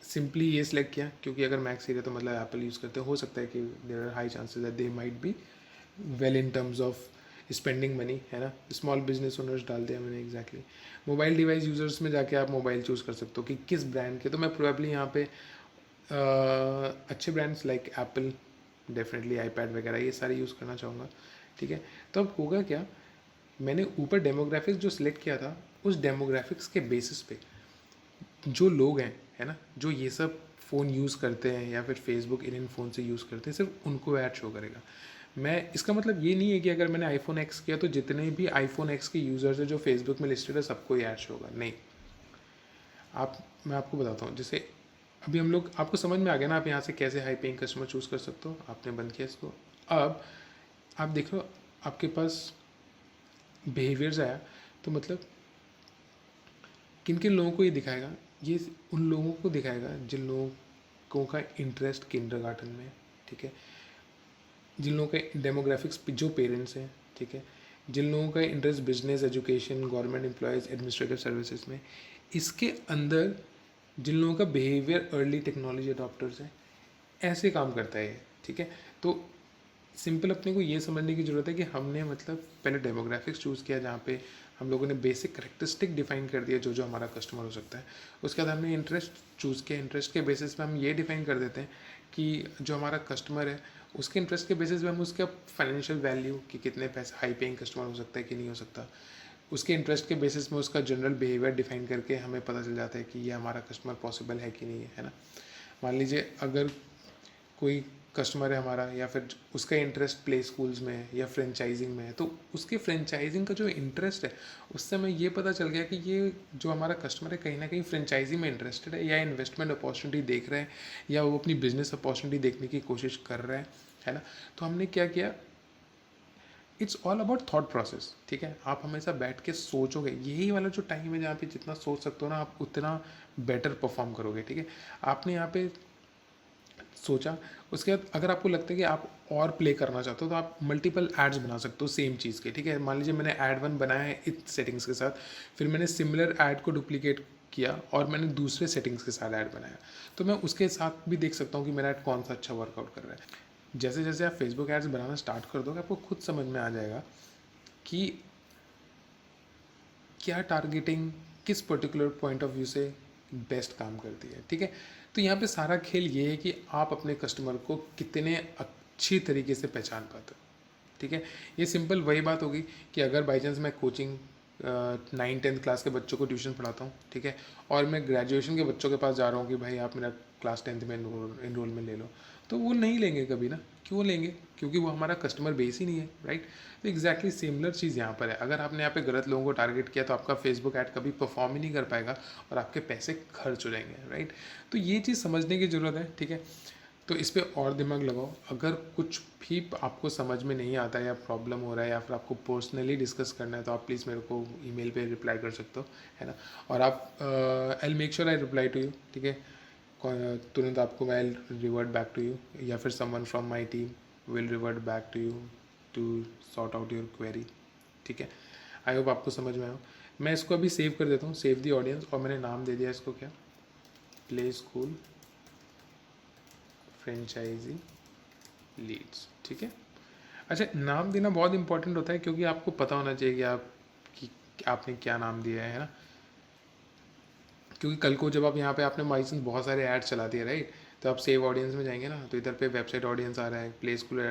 सिंपली ये सिलेक्ट किया, क्योंकि अगर मैक सीरिया तो मतलब एप्पल यूज़ करते हो सकता है कि there are high chances that they might be well in terms of spending money, है ना। स्मॉल बिजनेस ओनर्स डाल दिया मैंने एग्जैक्टली। मोबाइल डिवाइस यूज़र्स में जाके आप मोबाइल चूज़ कर सकते हो कि किस ब्रांड के। तो मैं प्रोबेबली यहाँ पे अच्छे brands like Apple, definitely iPad वगैरह ये सारे यूज़ करना चाहूँगा, ठीक है। तो अब होगा क्या, मैंने ऊपर डेमोग्राफिक्स जो सिलेक्ट किया था, उस डेमोग्राफिक्स के बेसिस पे जो लोग हैं, है ना, जो ये सब फ़ोन यूज़ करते हैं या फिर फेसबुक इन फ़ोन से यूज़ करते हैं, सिर्फ उनको ऐड शो करेगा। मैं इसका मतलब ये नहीं है कि अगर मैंने आईफोन एक्स किया तो जितने भी आईफोन एक्स के यूज़र्स हैं जो फेसबुक में लिस्टेड है सबको ही ऐड शो होगा, नहीं। मैं आपको बताता हूँ, जैसे अभी हम लोग, आपको समझ में आ गया ना आप यहाँ से कैसे हाई पेइंग कस्टमर चूज़ कर सकते हो। आपने बंद किया इसको। अब आप देख लो आपके पास बिहेवियर्स आया, तो मतलब किन किन लोगों को ये दिखाएगा, ये उन लोगों को दिखाएगा जिन लोगों का इंटरेस्ट किंडरगार्टन में है, ठीक है। जिन लोगों के डेमोग्राफिक्स जो पेरेंट्स हैं, ठीक है। जिन लोगों का interest business, education, government employees, administrative services में। इसके अंदर जिन लोगों का बिहेवियर अर्ली टेक्नोलॉजी अडॉप्टर्स हैं, ऐसे काम करता है ये, ठीक है। तो सिंपल अपने को ये समझने की ज़रूरत है कि हमने मतलब पहले डेमोग्राफिक्स चूज़ किया जहाँ पे हम लोगों ने बेसिक करेक्टरिस्टिक डिफाइन कर दिया जो जो हमारा कस्टमर हो सकता है। उसके बाद हमने इंटरेस्ट चूज़ किया, इंटरेस्ट के बेसिस पे हम ये डिफाइन कर देते हैं कि जो हमारा कस्टमर है उसके इंटरेस्ट के बेसिस पे हम उसका फाइनेंशियल वैल्यू कि कितने पैसे, हाई पेइंग कस्टमर हो सकता है कि नहीं हो सकता, उसके इंटरेस्ट के बेसिस में उसका जनरल बिहेवियर डिफाइन करके हमें पता चल जाता है कि ये हमारा कस्टमर पॉसिबल है कि नहीं है ना। मान लीजिए अगर कोई कस्टमर है हमारा या फिर उसका इंटरेस्ट प्ले स्कूल्स में है या फ्रेंचाइजिंग में है, तो उसके फ्रेंचाइजिंग का जो इंटरेस्ट है उससे हमें ये पता चल गया कि ये जो हमारा कस्टमर है कहीं ना कहीं फ्रेंचाइजिंग में इंटरेस्टेड है या इन्वेस्टमेंट अपॉर्चुनिटी देख रहे हैं या वो अपनी बिजनेस अपॉर्चुनिटी देखने की कोशिश कर रहे हैं, है ना। तो हमने क्या किया, it's all about thought process, ठीक है। आप हमेशा बैठ के सोचोगे, यही वाला जो टाइम है जहाँ पे जितना सोच सकते हो ना आप उतना बेटर परफॉर्म करोगे, ठीक है। आपने यहाँ पे सोचा, उसके बाद अगर आपको लगता है कि आप और प्ले करना चाहते हो तो आप मल्टीपल एड्स बना सकते हो सेम चीज़ के, ठीक है। मान लीजिए मैंने ऐड 1 बनाया है इस सेटिंग्स के साथ, फिर मैंने सिमिलर ऐड को डुप्लीकेट किया और मैंने दूसरे सेटिंग्स के साथ ऐड बनाया, तो मैं उसके साथ भी देख सकता हूँ कि मेरा ऐड कौन सा अच्छा वर्कआउट कर रहा है। जैसे जैसे आप फेसबुक एड्स बनाना स्टार्ट कर दोगे आपको खुद समझ में आ जाएगा कि क्या टारगेटिंग किस पर्टिकुलर पॉइंट ऑफ व्यू से बेस्ट काम करती है, ठीक है। तो यहाँ पे सारा खेल ये है कि आप अपने कस्टमर को कितने अच्छी तरीके से पहचान पाते हो, ठीक है। ये सिंपल वही बात होगी कि अगर बाई चांस मैं कोचिंग 9th-10th क्लास के बच्चों को ट्यूशन पढ़ाता हूँ, ठीक है, और मैं ग्रेजुएशन के बच्चों के पास जा रहा हूँ कि भाई आप मेरा क्लास 10th में इनरोलमेंट ले लो, तो वो नहीं लेंगे कभी ना। क्यों लेंगे, क्योंकि वो हमारा कस्टमर बेस ही नहीं है, राइट। तो एग्जैक्टली सिमिलर चीज़ यहाँ पर है। अगर आपने यहाँ पे गलत लोगों को टारगेट किया तो आपका फेसबुक ऐड कभी परफॉर्म ही नहीं कर पाएगा और आपके पैसे खर्च हो जाएंगे, राइट। तो ये चीज़ समझने की ज़रूरत है, ठीक है। तो इस पर और दिमाग लगाओ। अगर कुछ भी आपको समझ में नहीं आता है या प्रॉब्लम हो रहा है या फिर आपको पर्सनली डिस्कस करना है तो आप प्लीज़ मेरे को ईमेल पे रिप्लाई कर सकते हो, है ना। और आप I make sure I reply to you, ठीक है। तुरंत आपको मैं रिवर्ट बैक टू यू या फिर someone from my team will revert back to you to sort out your query, ठीक है। आई होप आपको समझ में आया। मैं इसको अभी सेव कर देता हूँ, सेव दी ऑडियंस, और मैंने नाम दे दिया इसको क्या, प्ले स्कूल फ्रेंचाइजी लीड्स, ठीक है। अच्छा, नाम देना बहुत इंपॉर्टेंट होता है क्योंकि आपको पता होना चाहिए कि आपने क्या नाम दिया है ना। क्योंकि कल को जब आप यहाँ पे आपने माइसन बहुत सारे ऐड चला दिए, राइट, तो आप सेव ऑडियंस में जाएंगे ना तो इधर पे वेबसाइट ऑडियंस आ रहा है, प्ले स्कूल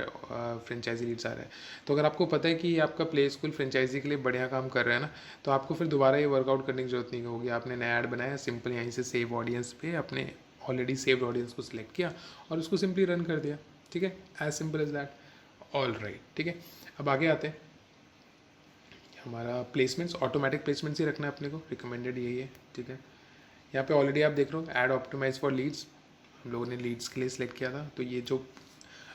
फ्रेंचाइजी लीड्स आ रहा है। तो अगर आपको पता है कि आपका प्ले स्कूल फ्रेंचाइजी के लिए बढ़िया काम कर रहा है ना, तो आपको फिर दोबारा ये वर्कआउट करने की जरूरत नहीं होगी। आपने नया ऐड बनाया, सिंपल यहीं से सेव ऑडियंस पे अपने ऑलरेडी सेव्ड ऑडियंस को सिलेक्ट किया और उसको सिंपली रन कर दिया, ठीक है। As simple as that. All right, ठीक है। अब आगे आते हैं। हमारा प्लेसमेंट्स, ऑटोमेटिक प्लेसमेंट्स ही रखना है अपने को, रिकमेंडेड यही है, ठीक है। यहाँ पे ऑलरेडी आप देख रहे हो ऐड ऑप्टिमाइज फॉर लीड्स, हम लोगों ने लीड्स के लिए सिलेक्ट किया था। तो ये जो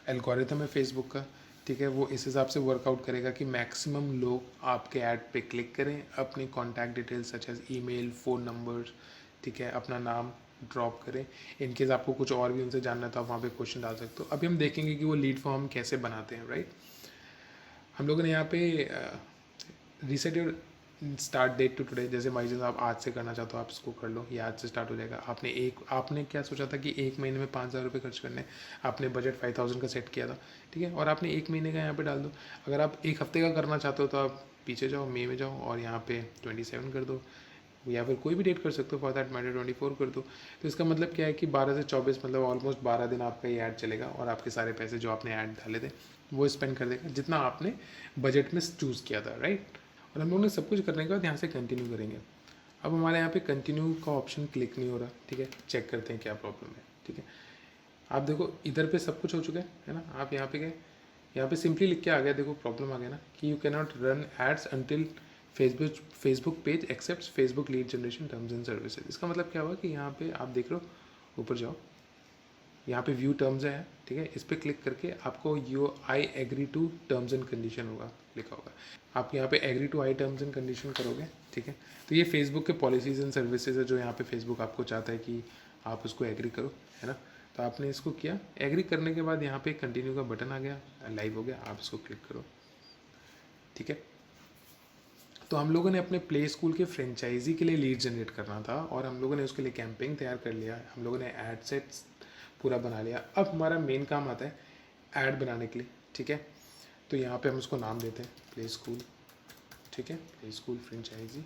एल्गोरिथम है फेसबुक का, ठीक है, वो इस हिसाब से वर्कआउट करेगा कि मैक्सिमम लोग आपके ऐड पे क्लिक करें, अपनी contact details such as email, phone number, ठीक है, अपना नाम ड्रॉप करें। इन केस आपको कुछ और भी उनसे जानना है तो आप वहाँ पे क्वेश्चन डाल सकते हो। अभी हम देखेंगे कि वो लीड फॉर्म कैसे बनाते हैं, राइट। हम लोगों ने यहाँ पे reset your start date to today, जैसे मान लीजिए आप आज से करना चाहते हो, आप इसको कर लो, ये आज से स्टार्ट हो जाएगा। आपने क्या सोचा था कि एक महीने में 5,000 रुपये खर्च करने, आपने बजट 5,000 का सेट किया था, ठीक है, और आपने एक महीने का यहाँ पे डाल दो। अगर आप एक हफ्ते का करना चाहते हो तो आप पीछे जाओ, मई में जाओ और यहाँ पे 27 कर दो, या फिर कोई भी डेट कर सकते हो, फॉर दैट मैटर 24 कर दो। तो इसका मतलब क्या है कि 12 से 24 मतलब ऑलमोस्ट 12 दिन आपका ये ऐड चलेगा और आपके सारे पैसे जो आपने ऐड डाले थे वो स्पेंड कर देगा जितना आपने बजट में चूज़ किया था, राइट। और हम लोगों ने सब कुछ करने के बाद यहाँ से कंटिन्यू करेंगे। अब हमारे यहाँ पे कंटिन्यू का ऑप्शन क्लिक नहीं हो रहा, ठीक है, चेक करते हैं क्या प्रॉब्लम है, ठीक है। आप देखो इधर पे सब कुछ हो चुका है ना, आप यहाँ पे गए, यहाँ पे सिंपली लिख के आ गया, देखो प्रॉब्लम आ गया ना कि you can not run ads until Facebook page accept Facebook lead generation terms and services. इसका मतलब क्या हुआ कि यहाँ पे आप देख रहे हो, ऊपर जाओ, यहाँ पे व्यू टर्म्स है, ठीक है, इस पर क्लिक करके आपको I agree to terms and condition होगा लिखा होगा, आप यहाँ पे agree to I terms and condition करोगे, ठीक है। तो ये फेसबुक के पॉलिसीज़ एंड सर्विसेज है जो यहाँ पे फेसबुक आपको चाहता है कि आप उसको एग्री करो, है ना। तो आपने इसको किया, एग्री करने के बाद यहाँ पे कंटिन्यू का बटन आ गया, लाइव हो गया, आप इसको क्लिक करो, ठीक है। तो हम लोगों ने अपने प्ले स्कूल के फ्रेंचाइजी के लिए लीड जनरेट करना था और हम लोगों ने उसके लिए कैंपेन तैयार कर लिया, हम लोगों ने ऐड सेट्स पूरा बना लिया। अब हमारा मेन काम आता है ऐड बनाने के लिए, ठीक है। तो यहाँ पे हम उसको नाम देते हैं प्ले स्कूल, ठीक है, प्ले स्कूल फ्रेंचाइजी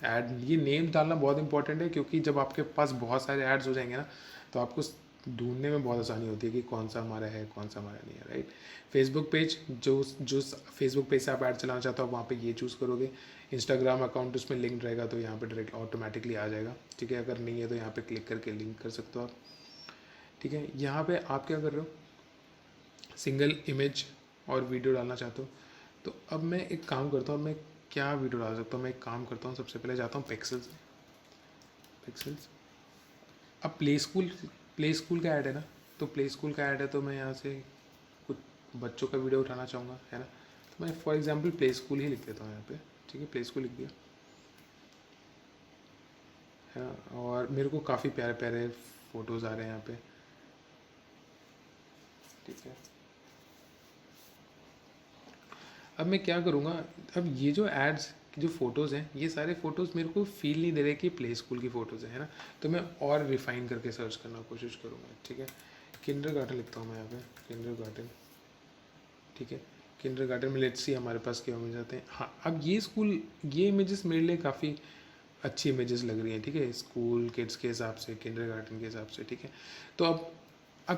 ऐड। ये नेम डालना बहुत इंपॉर्टेंट है क्योंकि जब आपके पास बहुत सारे ऐड्स हो जाएंगे ना तो आपको ढूंढने में बहुत आसानी होती है कि कौन सा हमारा है कौन सा हमारा नहीं है, राइट। फेसबुक पेज जो फेसबुक पेज से आप ऐड चलाना चाहते हो वहाँ पे ये चूज़ करोगे। इंस्टाग्राम अकाउंट उसमें लिंक रहेगा तो यहाँ पे डायरेक्ट ऑटोमेटिकली आ जाएगा, ठीक है। अगर नहीं है तो यहाँ पे क्लिक करके लिंक कर सकते हो आप, ठीक है। यहाँ पे आप क्या कर रहे हो, सिंगल इमेज और वीडियो डालना चाहते हो। तो अब मैं एक काम करता हूँ, मैं क्या वीडियो डाल सकता हूँ, मैं एक काम करता हूँ, सबसे पहले जाता हूँ पिक्सल्स। अब प्ले स्कूल का ऐड है ना, तो प्ले स्कूल का ऐड है तो मैं यहाँ से कुछ बच्चों का वीडियो उठाना चाहूँगा, है ना। तो मैं फॉर एग्जांपल प्ले स्कूल ही लिख देता हूँ यहाँ पे, ठीक है, प्ले स्कूल लिख दिया, है ना। और मेरे को काफ़ी प्यारे प्यारे फ़ोटोज़ आ रहे हैं यहाँ पे, ठीक है। अब मैं क्या करूँगा, अब ये जो एड्स जो फ़ोटोज़ हैं ये सारे फ़ोटोज़ मेरे को फील नहीं दे रहे कि प्ले स्कूल की फ़ोटोज़ है ना। तो मैं और रिफ़ाइन करके सर्च करने की कोशिश करूँगा, ठीक है। किंडरगार्टन लिखता हूँ मैं यहाँ पे, किंडरगार्टन, ठीक है। किंडरगार्टन में लेट्स सी हमारे पास क्या मिल जाते हैं। हाँ, अब ये इमेजेस मेरे लिए काफ़ी अच्छी इमेजेस लग रही हैं, ठीक है, स्कूल किड्स के हिसाब से, किंडरगार्टन के हिसाब से, ठीक है। तो अब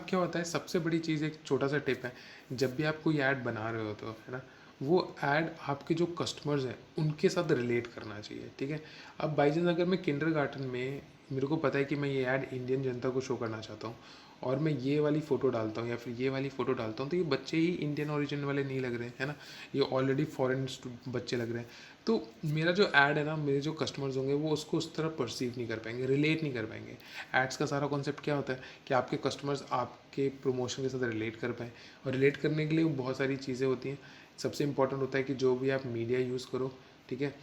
क्या होता है, सबसे बड़ी चीज़ एक छोटा सा टिप है, जब भी आप कोई ऐड बना रहे हो तो, है ना, वो ऐड आपके जो कस्टमर्स हैं उनके साथ रिलेट करना चाहिए, ठीक है। अब बाई चांस अगर मैं किंडरगार्टन में मेरे को पता है कि मैं ये ऐड इंडियन जनता को शो करना चाहता हूँ और मैं ये वाली फ़ोटो डालता हूँ या फिर ये वाली फ़ोटो डालता हूँ तो ये बच्चे ही इंडियन ओरिजिन वाले नहीं लग रहे हैं, है ना, ये ऑलरेडी फॉरेन बच्चे लग रहे हैं। तो मेरा जो ऐड है ना, मेरे जो कस्टमर्स होंगे वो उसको उस तरह परसीव नहीं कर पाएंगे, रिलेट नहीं कर पाएंगे। एड्स का सारा कॉन्सेप्ट क्या होता है कि आपके कस्टमर्स आपके प्रमोशन के साथ रिलेट कर पाएँ, और रिलेट करने के लिए बहुत सारी चीज़ें होती हैं। सबसे इंपॉर्टेंट होता है कि जो भी आप मीडिया यूज़ करो, ठीक है,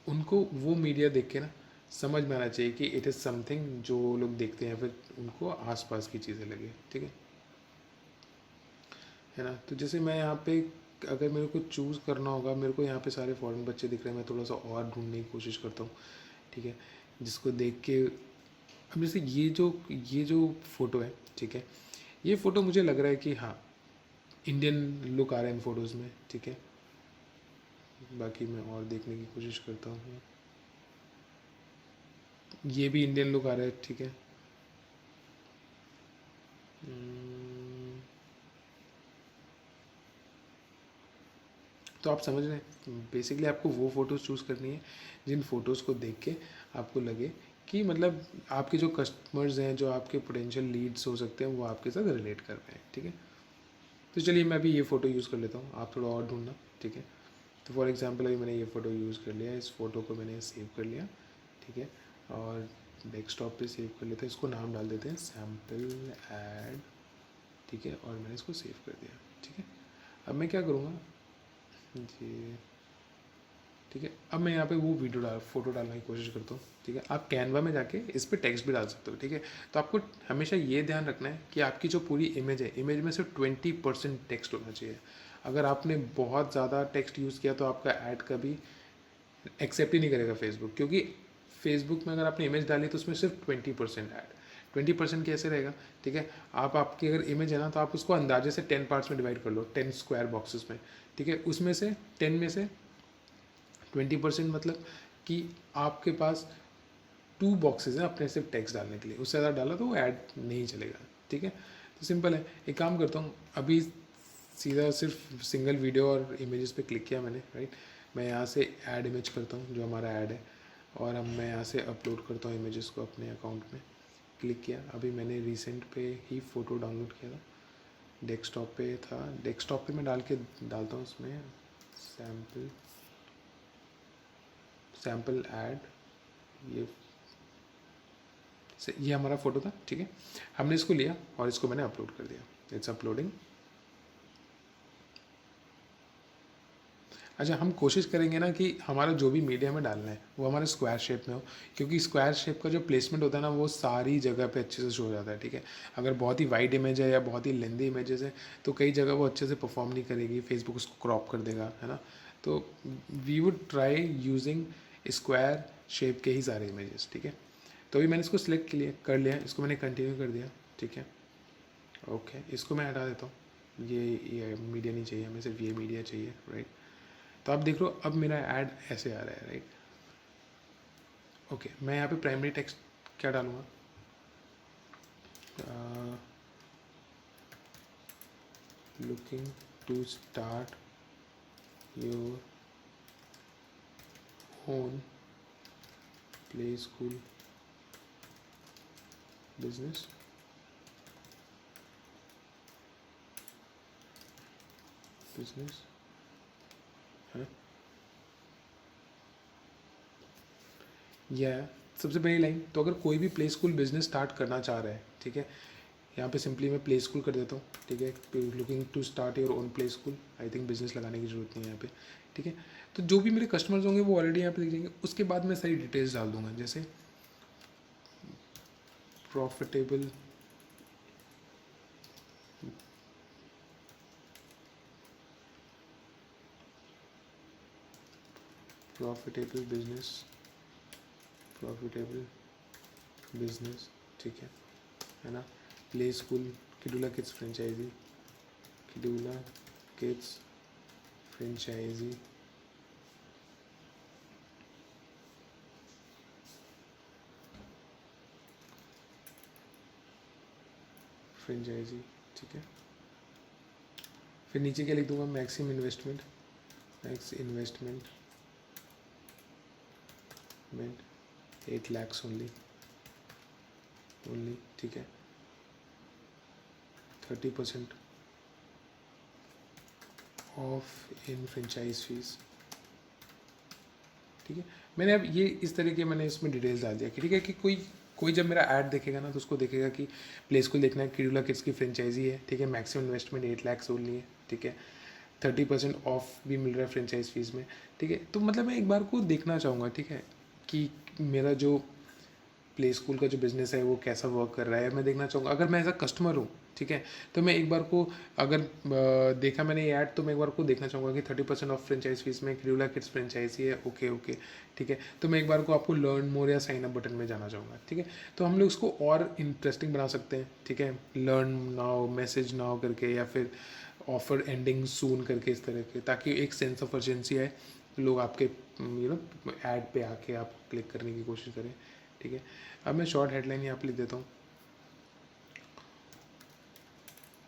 उनको वो मीडिया देख के ना समझ में आना चाहिए कि इट इज़ समथिंग जो लोग देखते हैं फिर उनको आसपास की चीज़ें लगे, ठीक है ना। तो जैसे मैं यहाँ पे अगर मेरे को चूज़ करना होगा, मेरे को यहाँ पे सारे फॉरेन बच्चे दिख रहे हैं, मैं थोड़ा सा और ढूंढने की कोशिश करता हूँ, ठीक है, जिसको देख के। अब जैसे ये जो फ़ोटो है, ठीक है, ये फ़ोटो मुझे लग रहा है कि हाँ इंडियन लुक आ रहा है इन फ़ोटोज़ में, ठीक है। बाकी मैं और देखने की कोशिश करता हूँ, ये भी इंडियन लुक आ रहा है, ठीक है। तो आप समझ रहे हैं, बेसिकली आपको वो फ़ोटोज़ चूज़ करनी है जिन फ़ोटोज़ को देख के आपको लगे कि मतलब आपके जो कस्टमर्स हैं, जो आपके पोटेंशियल लीड्स हो सकते हैं, वो आपके साथ रिलेट कर पाएँ, ठीक है। तो चलिए मैं अभी ये फ़ोटो यूज़ कर लेता हूँ, आप थोड़ा और ढूंढना, ठीक है। तो फॉर एग्जांपल अभी मैंने ये फ़ोटो यूज़ कर लिया, इस फ़ोटो को मैंने सेव कर लिया, ठीक है, और डेस्कटॉप पे सेव कर लेते हैं, इसको नाम डाल देते हैं सैम्पल ऐड, ठीक है, और मैंने इसको सेव कर दिया, ठीक है। अब मैं क्या करूँगा जी, ठीक है। अब मैं यहाँ पे वो फ़ोटो डालने की कोशिश करता हूँ, ठीक है। आप कैनवा में जाके इस पर टेक्स्ट भी डाल सकते हो, ठीक है। तो आपको हमेशा ये ध्यान रखना है कि आपकी जो पूरी इमेज है, इमेज में सिर्फ 20% टेक्स्ट होना चाहिए। अगर आपने बहुत ज़्यादा टेक्स्ट यूज़ किया तो आपका ऐड कभी एक्सेप्ट ही नहीं करेगा फेसबुक, क्योंकि फेसबुक में अगर आपने इमेज डाली तो उसमें सिर्फ 20% ऐड। 20% कैसे रहेगा, ठीक है। आप आपकी अगर इमेज है ना, तो आप उसको अंदाजे से 10 पार्ट्स में डिवाइड कर लो, 10 स्क्वायर बॉक्सेस में, ठीक है। उसमें से 10 में से 20% मतलब कि आपके पास 2 बॉक्सेस हैं अपने सिर्फ टेक्स्ट डालने के लिए, उससे ज़्यादा डाला तो वो ऐड नहीं चलेगा, ठीक है। तो सिंपल है, एक काम करता हूँ अभी, सीधा सिर्फ सिंगल वीडियो और इमेजेस पे क्लिक किया मैंने, राइट। मैं यहाँ से ऐड इमेज करता हूँ जो हमारा ऐड है, और अब मैं यहाँ से अपलोड करता हूँ इमेजेस को अपने अकाउंट में। क्लिक किया, अभी मैंने रिसेंट पे ही फ़ोटो डाउनलोड किया था, डेस्कटॉप पे था, डेस्कटॉप पे मैं डालता हूँ उसमें सैम्पल ऐड, ये हमारा फ़ोटो था, ठीक है। हमने इसको लिया और इसको मैंने अपलोड कर दिया, इट्स अपलोडिंग। अच्छा, हम कोशिश करेंगे ना कि हमारा जो भी मीडिया में डालना है वो हमारे स्क्वायर शेप में हो, क्योंकि स्क्वायर शेप का जो प्लेसमेंट होता है ना वो सारी जगह पे अच्छे से शो हो जाता है, ठीक है। अगर बहुत ही वाइड इमेज है या बहुत ही लेंदी इमेजेस है तो कई जगह वो अच्छे से परफॉर्म नहीं करेगी, फेसबुक उसको क्रॉप कर देगा, है ना। तो we would try using square shape के ही सारे इमेजेस, ठीक है। तो अभी मैंने इसको सिलेक्ट कर लिया, इसको मैंने कंटिन्यू कर दिया, ठीक है। ओके, इसको मैं हटा देता हूँ, ये मीडिया नहीं चाहिए हमें, सिर्फ ये मीडिया चाहिए, राइट। तो आप देख लो अब मेरा ऐड ऐसे आ रहा है, राइट। ओके, मैं यहाँ पे प्राइमरी टेक्स्ट क्या डालूँगा, looking to start your own play school business, है। यह सबसे पहली लाइन, तो अगर कोई भी प्ले स्कूल बिजनेस स्टार्ट करना चाह रहा है, ठीक है, यहाँ पे सिंपली मैं प्ले स्कूल कर देता हूँ, ठीक है। Looking to start your own play school, I think business लगाने की जरूरत नहीं है यहाँ पे, ठीक है। तो जो भी मेरे कस्टमर्स होंगे वो ऑलरेडी यहाँ पे लिख जाएंगे, उसके बाद मैं सारी डिटेल्स डाल दूंगा, जैसे प्रॉफिटेबल बिजनेस, ठीक है ना। प्ले स्कूल, किडुला किड्स फ्रेंचाइजी, किडुला किड्स फ्रेंचाइजी, ठीक है। फिर नीचे क्या लिख दूंगा, maximum investment, max investment 8 lakhs only, ठीक है। 30% ऑफ इन फ्रेंचाइज फीस, ठीक है। मैंने अब ये इस तरह के मैंने इसमें डिटेल्स डाल दिया कि ठीक है कि कोई जब मेरा ऐड देखेगा ना तो उसको देखेगा कि प्ले स्कूल देखना है, किडुला किड्स की फ्रेंचाइजी है, ठीक है। मैक्सिमम इन्वेस्टमेंट 8 lakhs ओनली है, ठीक है। 30% ऑफ भी मिल रहा है फ्रेंचाइज फीस में, ठीक है। तो मतलब मैं एक बार को देखना चाहूँगा, ठीक है, कि मेरा जो प्ले स्कूल का जो बिज़नेस है वो कैसा वर्क कर रहा है, मैं देखना चाहूँगा। अगर मैं एज अ कस्टमर हूँ, ठीक है, तो मैं एक बार को अगर देखा मैंने ये ऐड तो मैं एक बार को देखना चाहूँगा कि 30% ऑफ फ्रेंचाइज फीस में किडुला किड्स फ्रेंचाइजी है, ओके, ठीक है। तो मैं एक बार को आपको लर्न मोर या साइन अप बटन में जाना चाहूँगा, ठीक है। तो हम लोग उसको और इंटरेस्टिंग बना सकते हैं, ठीक है, लर्न नाउ, मैसेज नाउ करके, या फिर ऑफर एंडिंग सून करके, इस तरह के, ताकि एक सेंस ऑफ अर्जेंसी आए, लोग आपके ऐड पे आके आप क्लिक करने की कोशिश करें, ठीक है। अब मैं शॉर्ट हेडलाइन यहाँ पे लिख देता हूँ,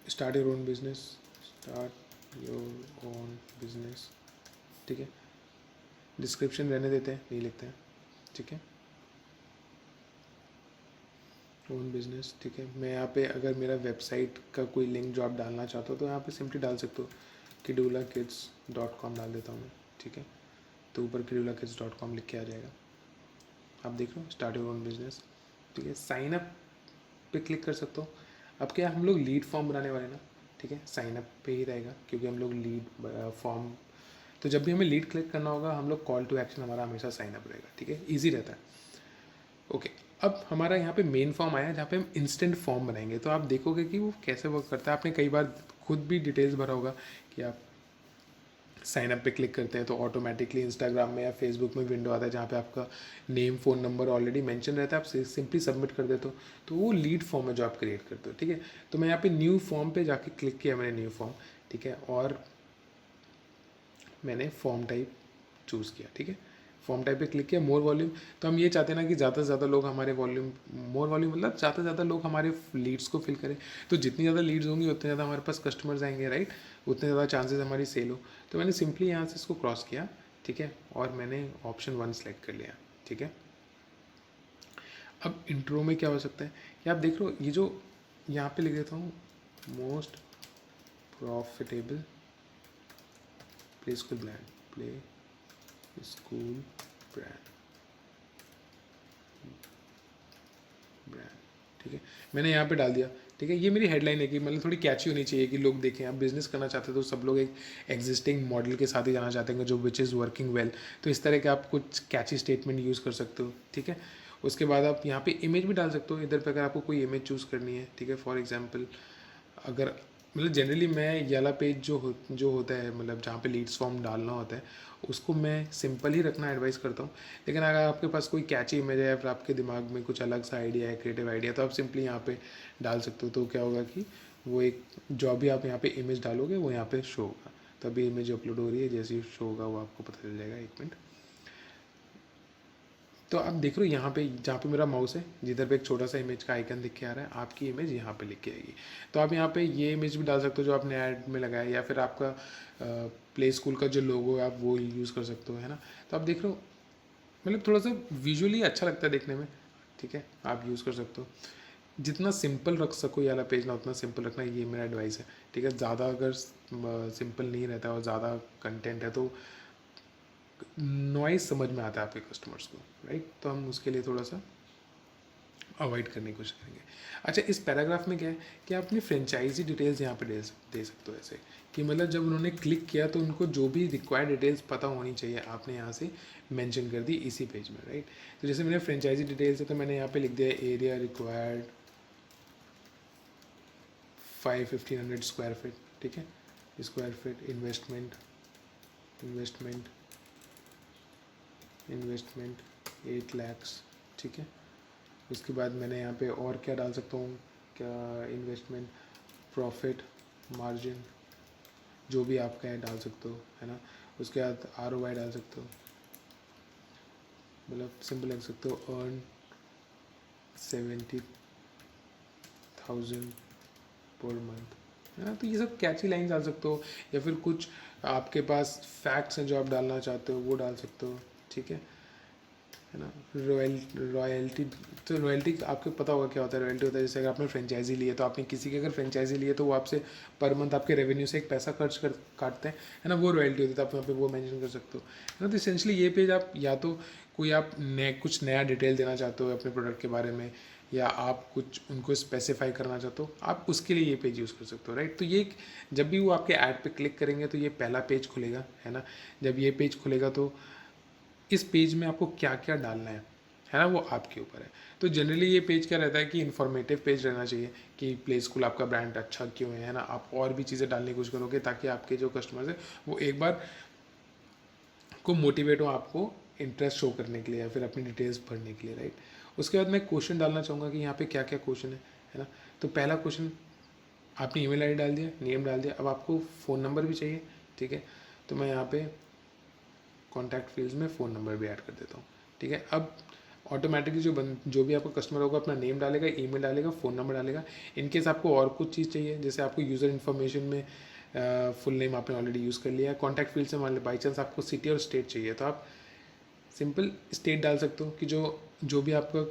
स्टार्ट योर ओन बिजनेस, ठीक है। डिस्क्रिप्शन रहने देते हैं, नहीं लिखते हैं, ठीक है। ओन बिजनेस, ठीक है। मैं यहाँ पे अगर मेरा वेबसाइट का कोई लिंक जो आप डालना चाहते हो तो यहाँ पे सिंपली डाल सकते हो, kidulakids.com डाल देता हूँ मैं, ठीक है। तो ऊपर kidulakids.com लिख के आ जाएगा, आप देख लो, स्टार्ट योर ओन बिजनेस, ठीक है। साइन अप पे क्लिक कर सकते हो। अब क्या हम लोग लीड फॉर्म बनाने वाले ना, ठीक है, साइन अप पे ही रहेगा, क्योंकि हम लोग लीड फॉर्म तो जब भी हमें लीड क्लिक करना होगा हम लोग कॉल टू एक्शन हमारा हमेशा साइन अप रहेगा, ठीक है, ईजी रहता है। ओके, अब हमारा यहाँ पे मेन फॉर्म आया जहाँ पे हम इंस्टेंट फॉर्म बनाएंगे। तो आप देखोगे कि वो कैसे वर्क करता है। आपने कई बार खुद भी डिटेल्स भरा होगा कि आप साइन अप पे क्लिक करते हैं तो ऑटोमेटिकली इंस्टाग्राम में या फेसबुक में विंडो आता है जहाँ पे आपका name phone number already mention रहता है, आप सिंपली सबमिट कर देते हो, तो वो लीड फॉर्म है जो आप क्रिएट करते हो, ठीक है। तो मैं यहाँ पे न्यू फॉर्म पे जाके क्लिक किया मैंने, न्यू फॉर्म, ठीक है, और मैंने फॉर्म टाइप चूज़ किया, ठीक है, फॉर्म टाइप पे क्लिक किया, मोर वॉल्यूम। तो हम ये चाहते हैं ना कि ज़्यादा से ज़्यादा लोग हमारे वॉल्यूम, मोर वॉल्यूम मतलब ज़्यादा से ज़्यादा लोग हमारे लीड्स को फिल करें। तो जितनी ज़्यादा लीड्स होंगी उतने ज़्यादा हमारे पास कस्टमर्स आएंगे, राइट, उतने ज़्यादा चांसेस हमारी सेल हो। तो मैंने सिंपली यहाँ से इसको क्रॉस किया, ठीक है, और मैंने ऑप्शन 1 सेलेक्ट कर लिया, ठीक है। अब इंट्रो में क्या हो सकता है कि आप देख रहे हो, ये जो यहाँ पे लिख देता हूँ, most profitable play school brand, play school brand, ठीक है, मैंने यहाँ पे डाल दिया, ठीक है। ये मेरी हेडलाइन है कि मतलब थोड़ी कैची होनी चाहिए कि लोग देखें। आप बिजनेस करना चाहते हो तो सब लोग एक एग्जिस्टिंग मॉडल के साथ ही जाना चाहते हैं जो विच इज़ वर्किंग वेल। तो इस तरह के आप कुछ कैची स्टेटमेंट यूज़ कर सकते हो, ठीक है। उसके बाद आप यहाँ पे इमेज भी डाल सकते हो इधर पे, अगर आपको कोई इमेज चूज़ करनी है, ठीक है। फॉर एग्जांपल अगर मतलब जनरली मैं ये वाला पेज जो होता है, मतलब जहाँ पे लीड्स फॉर्म डालना होता है, उसको मैं सिंपल ही रखना एडवाइस करता हूँ। लेकिन अगर आपके पास कोई कैची इमेज है या फिर आपके दिमाग में कुछ अलग सा आइडिया है, क्रिएटिव आइडिया, तो आप सिंपली यहाँ पे डाल सकते हो। तो क्या होगा कि वो एक जो भी आप यहाँ पे इमेज डालोगे वो यहाँ पे शो होगा। तभी इमेज अपलोड हो रही है, जैसे ही शो होगा वो आपको पता चल जाएगा। 1 मिनट। तो आप देख रहे हो यहाँ पे, जहाँ पे मेरा माउस है, जिधर पे एक छोटा सा इमेज का आइकन दिख के आ रहा है, आपकी इमेज यहाँ पे लिख के आएगी। तो आप यहाँ पे ये इमेज भी डाल सकते हो जो आपने ऐड में लगाया, या फिर आपका प्ले स्कूल का जो लोगो है आप वो यूज़ कर सकते हो, है ना। तो आप देख रहे हो मतलब थोड़ा सा विजुअली अच्छा लगता है देखने में, ठीक है, आप यूज़ कर सकते हो। जितना सिंपल रख सको ये वाला पेज ना, उतना सिंपल रखना, ये मेरा एडवाइस है, ठीक है। ज़्यादा अगर सिंपल नहीं रहता और ज़्यादा कंटेंट है तो नॉइज़ समझ में आता है आपके कस्टमर्स को, राइट। तो हम उसके लिए थोड़ा सा अवॉइड करने की कोशिश करेंगे। अच्छा, इस पैराग्राफ में क्या है कि आप अपनी फ्रेंचाइजी डिटेल्स यहाँ पे दे सकते हो, ऐसे कि मतलब जब उन्होंने क्लिक किया तो उनको जो भी रिक्वायर्ड डिटेल्स पता होनी चाहिए आपने यहाँ से मेंशन कर दी इसी पेज में, राइट। तो जैसे मैंने फ्रेंचाइजी डिटेल्स है तो मैंने यहाँ पे लिख दिया एरिया रिक्वायर्ड 1500 स्क्वायर फीट, ठीक है, स्क्वायर फीट, इन्वेस्टमेंट 8 lakhs, ठीक है। उसके बाद मैंने यहाँ पे और क्या डाल सकता हूँ, क्या इन्वेस्टमेंट, प्रॉफिट, मार्जिन, जो भी आपका है डाल सकते हो, है ना। उसके बाद ROI डाल सकते हो, मतलब सिंपल लिख सकते हो, अर्न 70,000 पर मंथ, है ना। तो ये सब कैची लाइन डाल सकते हो, या फिर कुछ आपके पास फैक्ट्स हैं जो आप डालना चाहते हो वो डाल सकते हो, ठीक है ना। रॉयल्टी, तो रॉयल्टी आपको पता होगा क्या होता है। रॉयल्टी होता है जैसे अगर आपने फ्रेंचाइजी ली है तो आपने किसी की अगर फ्रेंचाइजी ली है तो वो आपसे पर मंथ आपके रेवेन्यू से एक पैसा खर्च कर काटते हैं, है ना, वो रॉयल्टी होती है। तो आप यहाँ पे वो मेंशन कर सकते हो, है ना। तो इसेंशली ये पेज आप या तो कोई आप कुछ नया डिटेल देना चाहते हो अपने प्रोडक्ट के बारे में, या आप कुछ उनको स्पेसिफाई करना चाहते हो, आप उसके लिए ये पेज यूज़ कर सकते हो, राइट। तो ये जब भी वो आपके ऐड पे क्लिक करेंगे तो ये पहला पेज खुलेगा, है ना। जब ये पेज खुलेगा तो इस पेज में आपको क्या क्या डालना है ना, वो आपके ऊपर है। तो जनरली ये पेज क्या रहता है कि इन्फॉर्मेटिव पेज रहना चाहिए कि प्ले स्कूल आपका ब्रांड अच्छा क्यों है ना। आप और भी चीज़ें डालने की कोशिश करोगे ताकि आपके जो कस्टमर्स हैं वो एक बार को मोटिवेट हो आपको इंटरेस्ट शो करने के लिए या फिर अपनी डिटेल्स भरने के लिए, राइट। उसके बाद मैं क्वेश्चन डालना चाहूँगा कि यहाँ पे क्या क्या क्वेश्चन है ना। तो पहला क्वेश्चन, आपने ईमेल आईडी डाल दिया, नेम डाल दिया, अब आपको फ़ोन नंबर भी चाहिए, ठीक है। तो मैं यहाँ पे कॉन्टैक्ट फील्ड्स में फ़ोन नंबर भी ऐड कर देता हूँ, ठीक है। अब ऑटोमेटिकली जो भी आपका कस्टमर होगा अपना नेम डालेगा, ईमेल डालेगा, फ़ोन नंबर डालेगा। इनकेस आपको और कुछ चीज़ चाहिए, जैसे आपको यूज़र इन्फॉर्मेशन में फुल नेम आपने ऑलरेडी यूज़ कर लिया है, कॉन्टैक्ट फील्ड से मान लो बाई चांस आपको सिटी और स्टेट चाहिए तो आप सिंपल स्टेट डाल सकते हो कि जो भी आपका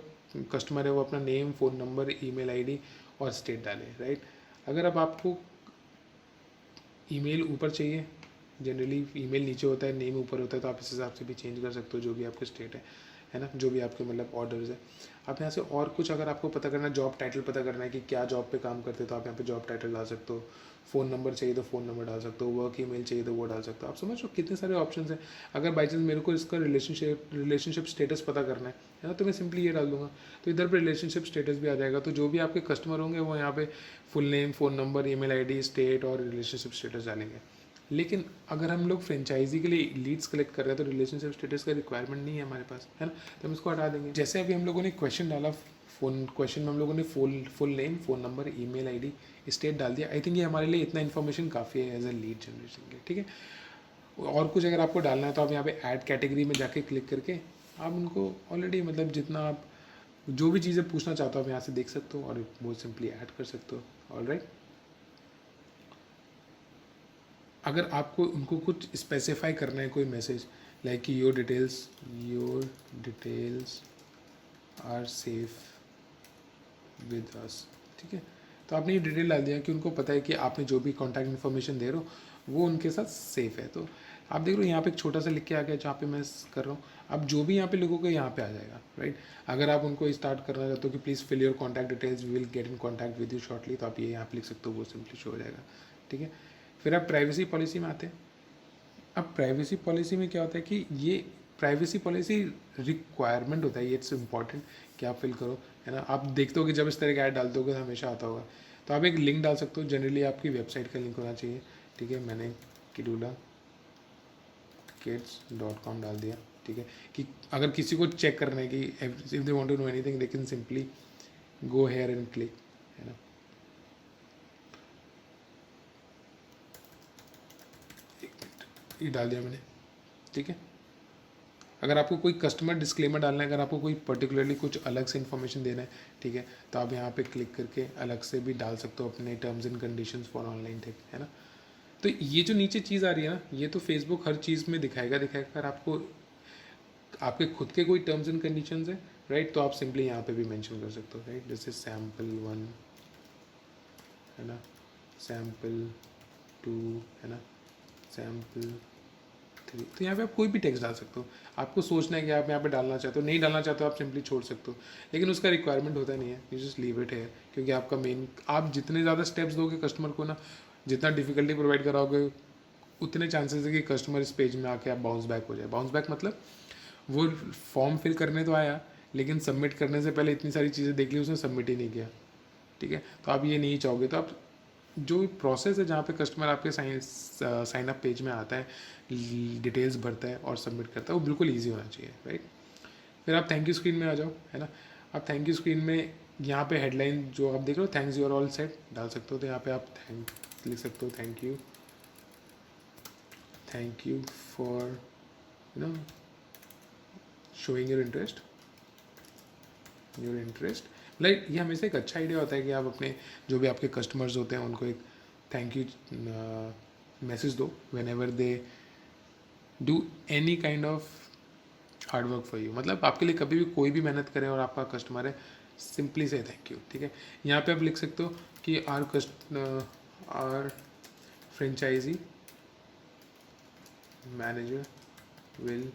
कस्टमर है वो अपना name, phone number, email ID और स्टेट डाले, राइट। अगर अब आपको ईमेल ऊपर चाहिए, जनरली ईमेल नीचे होता है, नेम ऊपर होता है, तो आप इस हिसाब से भी चेंज कर सकते हो जो भी आपके स्टेट है है ना, जो भी आपके मतलब ऑर्डर्स है। आप यहाँ से और कुछ अगर आपको पता करना है, जॉब टाइटल पता करना है कि क्या जॉब पे काम करते हो, तो आप यहाँ पे जॉब टाइटल डाल सकते हो। फ़ोन नंबर चाहिए तो फ़ोन नंबर डाल सकते हो, वर्क ईमेल चाहिए तो वो डाल सकते हो। आप समझ लो कितने सारे ऑप्शंस हैं। अगर बाई चांस मेरे को इसका रिलेशनशिप स्टेटस पता करना है ना, तो मैं सिंपली ये डाल दूंगा, तो इधर पर रिलेशनशिप स्टेटस भी आ जाएगा। तो जो भी आपके कस्टमर होंगे वो यहाँ पे full name, phone number, email ID, state और रिलेशनशिप स्टेटस डालेंगे। लेकिन अगर हम लोग फ्रेंचाइजी के लिए लीड्स कलेक्ट कर रहे हैं तो रिलेशनशिप स्टेटस का रिक्वायरमेंट नहीं है हमारे पास, है ना, तो हम इसको हटा देंगे। जैसे अभी हम लोगों ने क्वेश्चन डाला, क्वेश्चन में हम लोगों ने full name, phone number, email ID, state डाल दिया। आई थिंक ये हमारे लिए इतना इन्फॉर्मेशन काफ़ी है एज अ लीड जनरेशन के, ठीक है। और कुछ अगर आपको डालना है तो आप यहाँ पे ऐड कैटेगरी में जाके क्लिक करके आप उनको ऑलरेडी मतलब जितना आप जो भी चीज़ें पूछना चाहते हो आप यहाँ से देख सकते हो और वो सिंपली ऐड कर सकते हो। ऑलराइट, अगर आपको उनको कुछ स्पेसिफाई करना है कोई message like your details are safe with us, ठीक है, तो आपने ये डिटेल डाल दिया कि उनको पता है कि आपने जो भी कॉन्टैक्ट इन्फॉर्मेशन दे रहे हो वो उनके साथ सेफ़ है। तो आप देख रहे हो यहाँ पे एक छोटा सा लिख के आ गया जहाँ पे मैं कर रहा हूँ। आप जो भी यहाँ पे लिखोगे यहाँ पे आ जाएगा, राइट। अगर आप उनको स्टार्ट करना चाहते हो कि please fill your contact details, we will get in contact with you shortly, तो आप ये यहाँ पे लिख सकते हो, वो सिंपली शो हो जाएगा, ठीक है। फिर आप प्राइवेसी पॉलिसी में आते हैं। अब प्राइवेसी पॉलिसी में क्या होता है कि ये प्राइवेसी पॉलिसी रिक्वायरमेंट होता है, ये इट्स इम्पॉर्टेंट कि आप फिल करो, है ना। आप देखते हो कि जब इस तरह का ऐड डालते हो तो हमेशा आता होगा, तो आप एक लिंक डाल सकते हो। जनरली आपकी वेबसाइट का लिंक होना चाहिए, ठीक है। मैंने kids.com डाल दिया, ठीक है, कि अगर किसी को चेक करना है कि if they want to know anything they can simply go here and click, है ना। ये डाल दिया मैंने, ठीक है। अगर आपको कोई कस्टमर डिस्क्लेमर डालना है, अगर आपको कोई पर्टिकुलरली कुछ अलग से इन्फॉर्मेशन देना है, ठीक है, तो आप यहाँ पे क्लिक करके अलग से भी डाल सकते हो अपने terms and conditions for online tech, है ना। तो ये जो नीचे चीज़ आ रही है ना, ये तो फेसबुक हर चीज़ में दिखाएगा। अगर आपको आपके खुद के कोई टर्म्स एंड कंडीशंस है, राइट, तो आप सिंपली यहाँ पे भी मेंशन कर सकते हो, राइट। दिस इज सैम्पल 1, है ना, सैम्पल 2, है ना, सैम्पल 3। तो यहाँ पे आप कोई भी टेक्स्ट डाल सकते हो। आपको सोचना है कि आप यहाँ पे डालना चाहते हो, नहीं डालना चाहते हो आप सिंपली छोड़ सकते हो, लेकिन उसका रिक्वायरमेंट होता नहीं है, यू जस्ट लीव इट है। क्योंकि आपका मेन, आप जितने ज़्यादा स्टेप्स दोगे कस्टमर को ना, जितना डिफिकल्टी प्रोवाइड कराओगे, उतने चांसेस है कि कस्टमर इस पेज में आके आप बाउंस बैक हो जाए। बाउंस बैक मतलब वो फॉर्म फिल करने तो आया, लेकिन सबमिट करने से पहले इतनी सारी चीज़ें देख ली, उसने सबमिट ही नहीं किया, ठीक है। तो आप ये नहीं चाहोगे। तो आप जो प्रोसेस है जहाँ पे कस्टमर आपके साइन अप पेज में आता है, डिटेल्स भरता है और सबमिट करता है, वो बिल्कुल ईजी होना चाहिए, राइट। फिर आप थैंक यू स्क्रीन में आ जाओ, है ना। आप थैंक यू स्क्रीन में यहाँ पे हेडलाइन जो आप देख रहे हो, thanks you are all set डाल सकते हो। तो यहाँ पे आप थैंक लिख सकते हो, thank you for you know showing your interest. Like ये हमेशा एक अच्छा आइडिया होता है कि आप अपने जो भी आपके कस्टमर्स होते हैं उनको एक थैंक यू मैसेज दो when ever they do any kind of hard work for you. मतलब आपके लिए कभी भी कोई भी मेहनत करे और आपका कस्टमर है, सिंपली से थैंक यू, ठीक है। यहाँ पे आप लिख सकते हो कि our franchisee manager will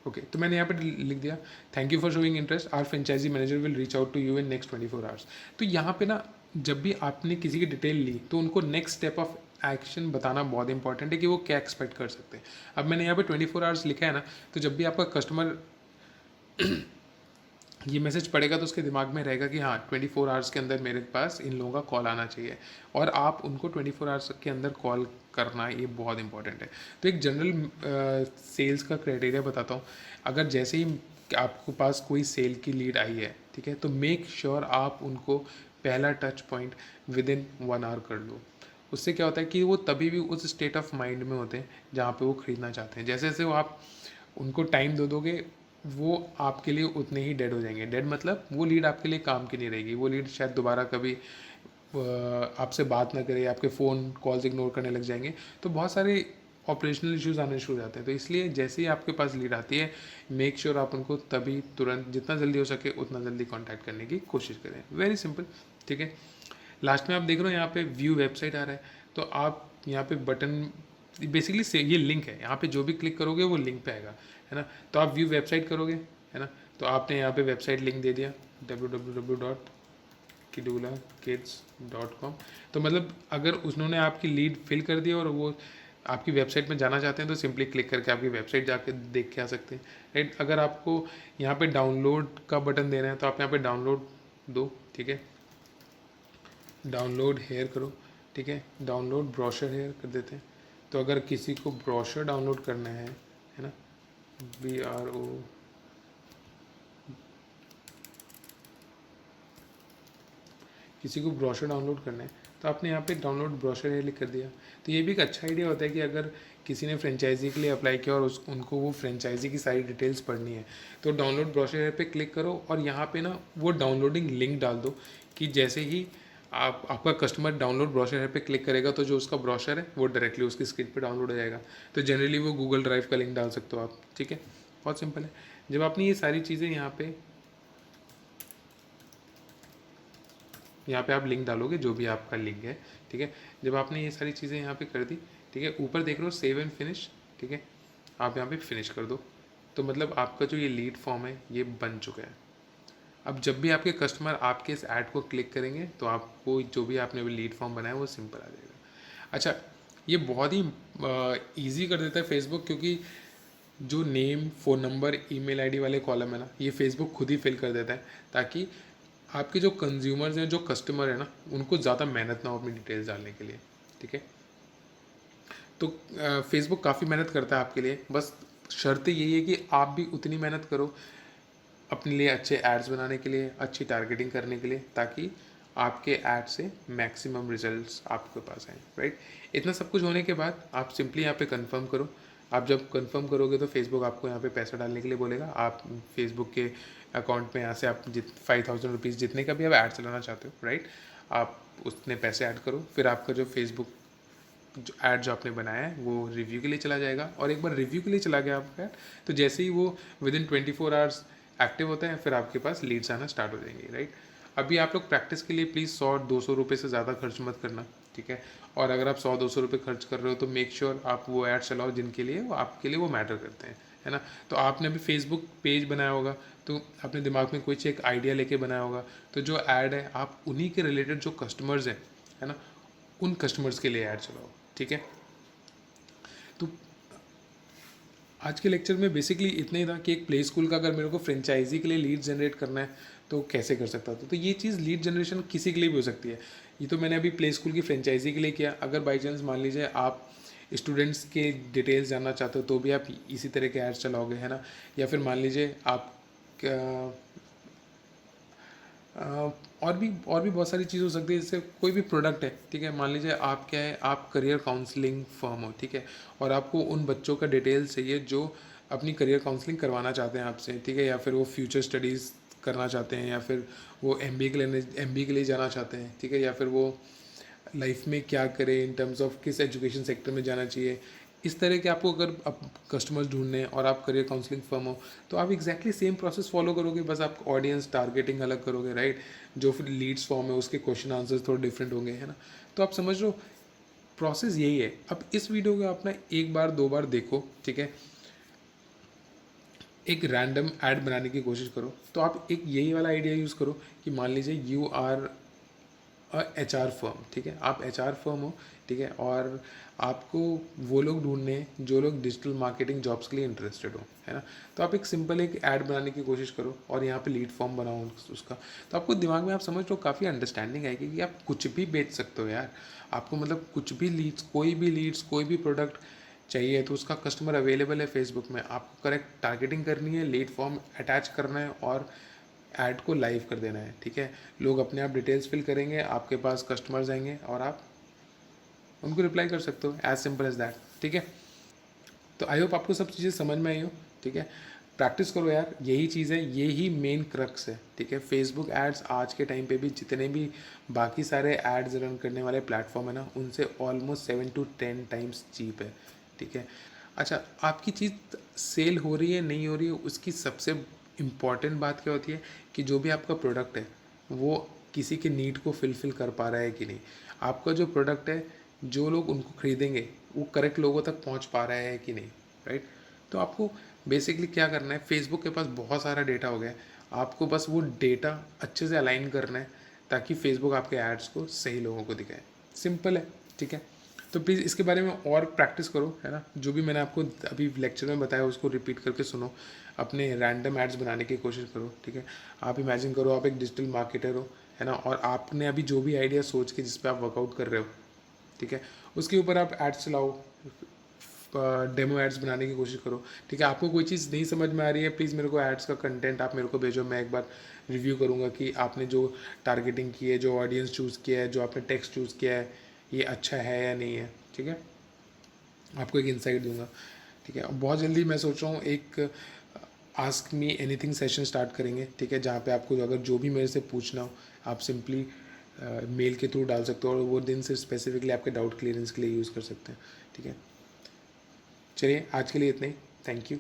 okay, तो मैंने यहाँ पे लिख दिया thank you for showing interest, our franchisee manager will reach out to you in next 24 hours. तो यहाँ पे ना जब भी आपने किसी की डिटेल ली तो उनको नेक्स्ट स्टेप ऑफ एक्शन बताना बहुत इंपॉर्टेंट है कि वो क्या एक्सपेक्ट कर सकते हैं। अब मैंने यहाँ पे 24 आवर्स लिखा है ना, तो जब भी आपका कस्टमर ये मैसेज पढ़ेगा तो उसके दिमाग में रहेगा कि हाँ 24 आवर्स के अंदर मेरे पास इन लोगों का कॉल आना चाहिए, और आप उनको 24 आवर्स के अंदर कॉल करना, ये बहुत इंपॉर्टेंट है। तो एक जनरल सेल्स का क्राइटेरिया बताता हूँ। अगर जैसे ही आपको पास कोई सेल की लीड आई है, ठीक है, तो मेक श्योर आप उनको पहला touch point within 1 hour कर लो। उससे क्या होता है कि वो तभी भी उस स्टेट ऑफ माइंड में होते हैं जहाँ पे वो ख़रीदना चाहते हैं। जैसे जैसे वो आप उनको टाइम दे दोगे, वो आपके लिए उतने ही डेड हो जाएंगे। डेड मतलब वो लीड आपके लिए काम की नहीं रहेगी, वो लीड शायद दोबारा कभी आपसे बात ना करे, आपके फ़ोन कॉल्स इग्नोर करने लग जाएंगे। तो बहुत सारे ऑपरेशनल इश्यूज आने शुरू हो जाते हैं। तो इसलिए जैसे ही आपके पास लीड आती है, मेक श्योर आप उनको तभी तुरंत जितना जल्दी हो सके उतना जल्दी कांटेक्ट करने की कोशिश करें। वेरी सिंपल, ठीक है। लास्ट में आप देख रहे हो यहाँ पे व्यू वेबसाइट आ रहा है, तो आप यहाँ पे बटन बेसिकली से ये लिंक है, यहाँ पे जो भी क्लिक करोगे वो लिंक पे आएगा, है ना। तो आप व्यू वेबसाइट करोगे, है ना, तो आपने यहाँ पे वेबसाइट लिंक दे दिया www.kidulakids.com। तो मतलब अगर उन्होंने आपकी लीड फिल कर दी और वो आपकी वेबसाइट में जाना चाहते हैं तो सिंपली क्लिक करके आपकी वेबसाइट जाके देख के आ सकते हैं, राइट। अगर आपको यहाँ पे डाउनलोड का बटन देना है तो आप यहाँ पे डाउनलोड दो, ठीक है, डाउनलोड हेयर करो, ठीक है, डाउनलोड ब्रोशर हेयर कर देते हैं। तो अगर किसी को ब्रोशर डाउनलोड करना है ना, BRO किसी को ब्रोशर डाउनलोड करना है तो आपने यहाँ पे डाउनलोड ब्रोशर हेयर लिख कर दिया। तो ये भी एक अच्छा आइडिया होता है कि अगर किसी ने फ्रेंचाइजी के लिए अप्लाई किया और उनको वो फ्रेंचाइजी की सारी डिटेल्स पढ़नी है तो डाउनलोड ब्रोशर हेयर पे क्लिक करो और यहाँ पे ना वो डाउनलोडिंग लिंक डाल दो कि जैसे ही आपका कस्टमर डाउनलोड ब्रोशर हेयर पे क्लिक करेगा तो जो उसका ब्रोशर है वो डायरेक्टली उसकी स्क्रीन पे डाउनलोड हो जाएगा। तो जनरली वो गूगल ड्राइव का लिंक डाल सकते हो आप, ठीक है, बहुत सिंपल है। जब आपने ये सारी चीज़ें यहाँ पे आप लिंक डालोगे जो भी आपका लिंक है, ठीक है। जब आपने ये सारी चीज़ें यहाँ पे कर दी, ठीक है, ऊपर देख रहे हो सेव एंड फिनिश, ठीक है, आप यहाँ पे फिनिश कर दो। तो मतलब आपका जो ये लीड फॉर्म है ये बन चुका है। अब जब भी आपके कस्टमर आपके इस ऐड को क्लिक करेंगे तो आपको जो भी आपने लीड फॉर्म बनाया वो सिंपल आ जाएगा। अच्छा, ये बहुत ही ईजी कर देता है फेसबुक, क्योंकि जो name, phone number, email ID वाले कॉलम है ना, ये फेसबुक खुद ही फिल कर देता है ताकि आपके जो कंज्यूमर्स हैं, जो कस्टमर है ना, उनको ज़्यादा मेहनत ना हो अपनी डिटेल्स डालने के लिए, ठीक है। तो फेसबुक काफ़ी मेहनत करता है आपके लिए, बस शर्त यही है कि आप भी उतनी मेहनत करो अपने लिए अच्छे एड्स बनाने के लिए, अच्छी टारगेटिंग करने के लिए, ताकि आपके ऐड से मैक्सिमम रिजल्ट्स आपके पास आएँ, राइट। इतना सब कुछ होने के बाद आप सिंपली यहाँ पे कंफर्म करो। आप जब कंफर्म करोगे तो फेसबुक आपको यहाँ पे पैसा डालने के लिए बोलेगा। आप फेसबुक के अकाउंट में यहाँ से आप 5000 रुपीज़ जितने का भी आप ऐड चलाना चाहते हो, राइट, आप उतने पैसे ऐड करो। फिर आपका जो फेसबुक जो ऐड जो आपने बनाया है वो रिव्यू के लिए चला जाएगा, और एक बार रिव्यू के लिए चला गया आपका ऐड, तो जैसे ही वो विदिन 24 आवर्स एक्टिव होता है फिर आपके पास लीड्स आना स्टार्ट हो जाएंगे, राइट। अभी आप लोग प्रैक्टिस के लिए प्लीज़ 100-200 रुपये से ज़्यादा खर्च मत करना, ठीक है। और अगर आप 100-200 रुपये खर्च कर रहे हो तो मेक श्योर आप वो ऐड चलाओ जिनके लिए वो आपके लिए वो मैटर करते हैं, है ना। तो आपने अभी फेसबुक पेज बनाया होगा तो अपने दिमाग में कुछ एक आइडिया लेके बनाया होगा, तो जो ऐड है आप उन्हीं के रिलेटेड जो कस्टमर्स हैं, है ना, उन कस्टमर्स के लिए ऐड चलाओ, ठीक है। तो आज के लेक्चर में बेसिकली इतना ही था कि एक प्ले स्कूल का अगर मेरे को फ्रेंचाइजी के लिए लीड जनरेट करना है तो कैसे कर सकता था। तो ये चीज़ लीड जनरेशन किसी के लिए भी हो सकती है। ये तो मैंने अभी प्ले स्कूल की फ्रेंचाइजी के लिए किया। अगर बाई चांस मान लीजिए आप स्टूडेंट्स के डिटेल्स जानना चाहते हो तो भी आप इसी तरह के एड्स चलाओगे, है ना। या फिर मान लीजिए आप और भी बहुत सारी चीज़ हो सकती है। जैसे कोई भी प्रोडक्ट है, ठीक है, मान लीजिए आप क्या है, आप करियर काउंसलिंग फर्म हो, ठीक है, और आपको उन बच्चों का डिटेल्स चाहिए जो अपनी करियर काउंसलिंग करवाना चाहते हैं आपसे, ठीक है, या फिर वो फ्यूचर स्टडीज़ करना चाहते हैं, या फिर वो MBA के लिए जाना चाहते हैं, ठीक है, या फिर वो लाइफ में क्या करें इन टर्म्स ऑफ किस एजुकेशन सेक्टर में जाना चाहिए। इस तरह के आपको अगर आप कस्टमर्स ढूंढने हैं और आप करियर काउंसलिंग फर्म हो तो आप एग्जैक्टली सेम प्रोसेस फॉलो करोगे, बस आप ऑडियंस टारगेटिंग अलग करोगे, राइट। जो फिर लीड्स फॉर्म है उसके क्वेश्चन आंसर्स थोड़े डिफरेंट होंगे, है ना। तो आप समझ लो प्रोसेस यही है। अब इस वीडियो को आप ना 1 बार 2 बार देखो, ठीक है, एक रैंडम ऐड बनाने की कोशिश करो। तो आप एक यही वाला आइडिया यूज़ करो कि मान लीजिए यू आर HR फर्म, ठीक है, आप HR फर्म हो, ठीक है, और आपको वो लोग ढूंढने हैं जो लोग डिजिटल मार्केटिंग जॉब्स के लिए इंटरेस्टेड हो, है ना। तो आप एक सिंपल एक ऐड बनाने की कोशिश करो और यहाँ पे लीड फॉर्म बनाओ उसका। तो आपको दिमाग में आप समझ लो काफ़ी अंडरस्टैंडिंग आएगी कि आप कुछ भी बेच सकते हो यार। आपको मतलब कुछ भी लीड्स, कोई भी प्रोडक्ट चाहिए तो उसका कस्टमर अवेलेबल है फेसबुक में। आपको करेक्ट टारगेटिंग करनी है, लीड फॉर्म अटैच करना है और ऐड को लाइव कर देना है, ठीक है। लोग अपने आप डिटेल्स फिल करेंगे, आपके पास कस्टमर्स आएंगे और आप उनको रिप्लाई कर सकते हो, एज सिंपल एज दैट, ठीक है। तो आई होप आपको सब चीज़ें समझ में आई हो, ठीक है। प्रैक्टिस करो यार, यही चीज़ है, यही मेन क्रक्स है, ठीक है। फेसबुक एड्स आज के टाइम पे भी जितने भी बाकी सारे एड्स रन करने वाले प्लेटफॉर्म है ना, उनसे ऑलमोस्ट 7 to 10 टाइम्स चीप है, ठीक है। अच्छा, आपकी चीज़ सेल हो रही है नहीं हो रही है उसकी सबसे इम्पॉर्टेंट बात क्या होती है कि जो भी आपका प्रोडक्ट है वो किसी के नीड को फिलफिल कर पा रहा है कि नहीं, आपका जो प्रोडक्ट है जो लोग उनको खरीदेंगे वो करेक्ट लोगों तक पहुंच पा रहा है कि नहीं, राइट। तो आपको बेसिकली क्या करना है, फेसबुक के पास बहुत सारा डेटा हो गया है, आपको बस वो डेटा अच्छे से अलाइन करना है ताकि फेसबुक आपके एड्स को सही लोगों को दिखाए। सिंपल है, ठीक है। तो प्लीज़ इसके बारे में और प्रैक्टिस करो, है ना। जो भी मैंने आपको अभी लेक्चर में बताया उसको रिपीट करके सुनो, अपने रैंडम एड्स बनाने की कोशिश करो, ठीक है। आप इमेजिन करो आप एक डिजिटल मार्केटर हो, है ना, और आपने अभी जो भी आइडिया सोच के जिस पे आप वर्कआउट कर रहे हो, ठीक है, उसके ऊपर आप एड्स चलाओ, डेमो एड्स बनाने की कोशिश करो, ठीक है। आपको कोई चीज़ नहीं समझ में आ रही है, प्लीज़ मेरे को एड्स का कंटेंट आप मेरे को भेजो, मैं एक बार रिव्यू करूँगा कि आपने जो टारगेटिंग की है, जो ऑडियंस चूज़ किया है, जो आपने टेक्स्ट चूज़ किया है, ये अच्छा है या नहीं है, ठीक है। आपको एक इंसाइट दूंगा, ठीक है। बहुत जल्दी मैं सोच रहा हूँ एक ask me anything session start करेंगे, ठीक है, जहाँ पे आपको अगर जो भी मेरे से पूछना हो आप सिंपली मेल के थ्रू डाल सकते हो, और वो दिन से स्पेसिफिकली आपके डाउट क्लियरेंस के लिए यूज़ कर सकते हैं, ठीक है। चलिए आज के लिए इतना ही, थैंक यू।